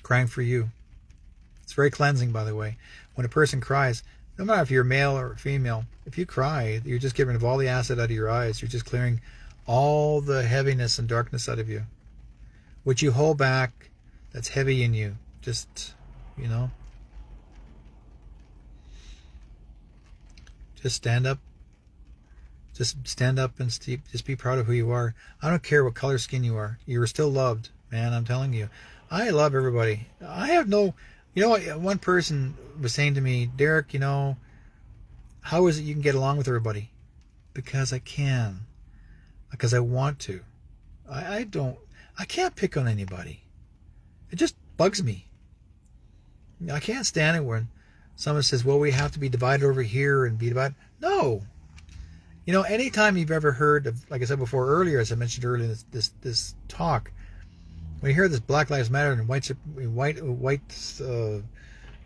Crying for you. It's very cleansing, by the way. When a person cries, no matter if you're male or female, if you cry, you're just getting rid of all the acid out of your eyes. You're just clearing all the heaviness and darkness out of you. What you hold back, that's heavy in you. Just, just stand up. Just stand up and just be proud of who you are. I don't care what color skin you are. You are still loved, man. I'm telling you. I love everybody. I have no... one person was saying to me, Derrick, how is it you can get along with everybody? Because I can. Because I want to. I can't pick on anybody. It just bugs me. I can't stand it when someone says, well, we have to be divided over here and be divided. No. Anytime you've ever heard of, like I said before earlier, as I mentioned earlier in this talk, when you hear this Black Lives Matter and white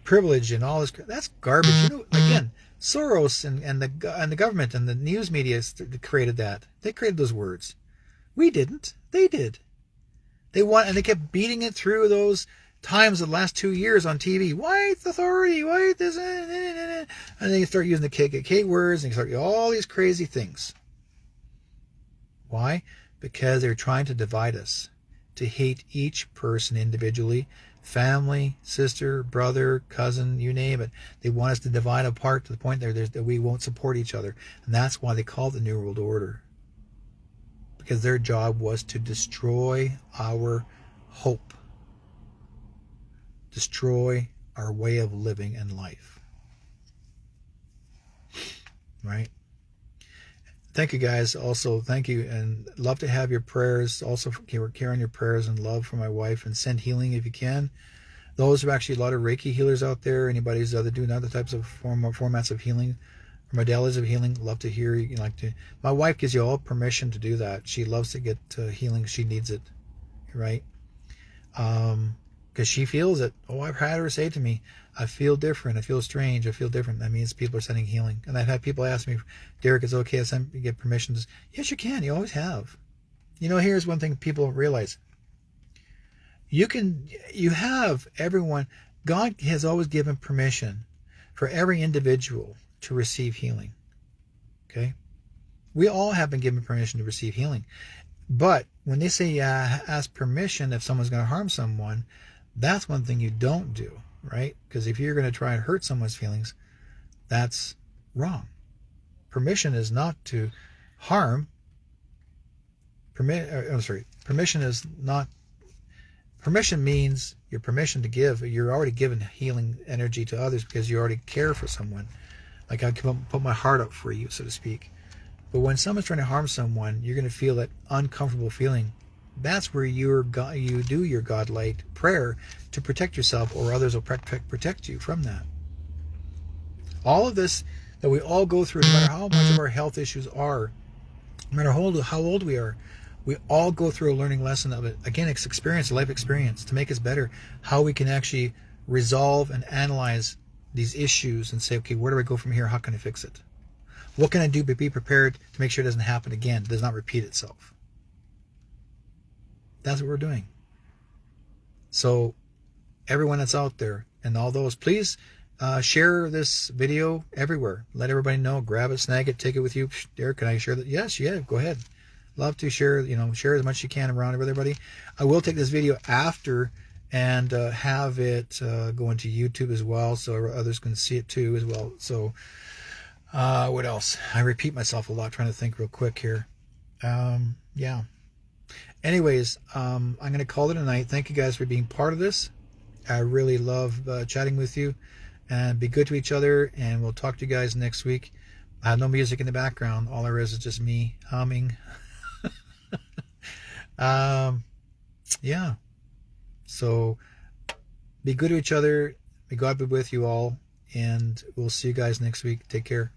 privilege and all this, that's garbage. Again, Soros and the government and the news media created that. They created those words. We didn't. They did. And they kept beating it through those times the last 2 years on TV. White authority, white this, and then you start using the KKK words and you start all these crazy things. Why? Because they're trying to divide us, to hate each person individually, family, sister, brother, cousin, you name it. They want us to divide apart to the point that we won't support each other. And that's why they call it the New World Order. Because their job was to destroy our hope. Destroy our way of living and life. Right? Thank you, guys. Also, thank you. And love to have your prayers. Also, carrying your prayers and love for my wife. And send healing if you can. Those are actually a lot of Reiki healers out there. Anybody who's doing other types of formats of healing, or modalities of healing, love to hear. My wife gives you all permission to do that. She loves to get healing. She needs it. Right? Because she feels it. Oh, I've had her say to me, I feel different. I feel strange. I feel different. That means people are sending healing. And I've had people ask me, Derrick, is it okay if you get permission? Yes, you can. You always have. Here's one thing people realize. You have everyone. God has always given permission for every individual to receive healing. Okay? We all have been given permission to receive healing. But when they say ask permission if someone's going to harm someone, that's one thing you don't do, right? Because if you're going to try and hurt someone's feelings, that's wrong. Permission is not to harm. Permission is not. Permission means your permission to give. You're already given healing energy to others because you already care for someone. Like I can put my heart up for you, so to speak. But when someone's trying to harm someone, you're going to feel that uncomfortable feeling. That's where you do your God-like prayer to protect yourself, or others will protect you from that. All of this that we all go through, no matter how much of our health issues are, no matter how old we are, we all go through a learning lesson of it. Again, it's experience, life experience, to make us better. How we can actually resolve and analyze these issues and say, okay, where do I go from here? How can I fix it? What can I do to be prepared to make sure it doesn't happen again, does not repeat itself? That's what we're doing. So everyone that's out there and all those, please share this video everywhere. Let everybody know. Grab it, snag it, take it with you. Derrick, can I share that? Yes, yeah, go ahead. Love to share, share as much as you can around with everybody. I will take this video after and have it go into YouTube as well, so others can see it too as well. So what else? I repeat myself a lot trying to think real quick here. Yeah. Anyways, I'm going to call it a night. Thank you guys for being part of this. I really love chatting with you, and be good to each other, and we'll talk to you guys next week. I have no music in the background. All there is just me humming. Yeah. So be good to each other. May God be with you all, and we'll see you guys next week. Take care.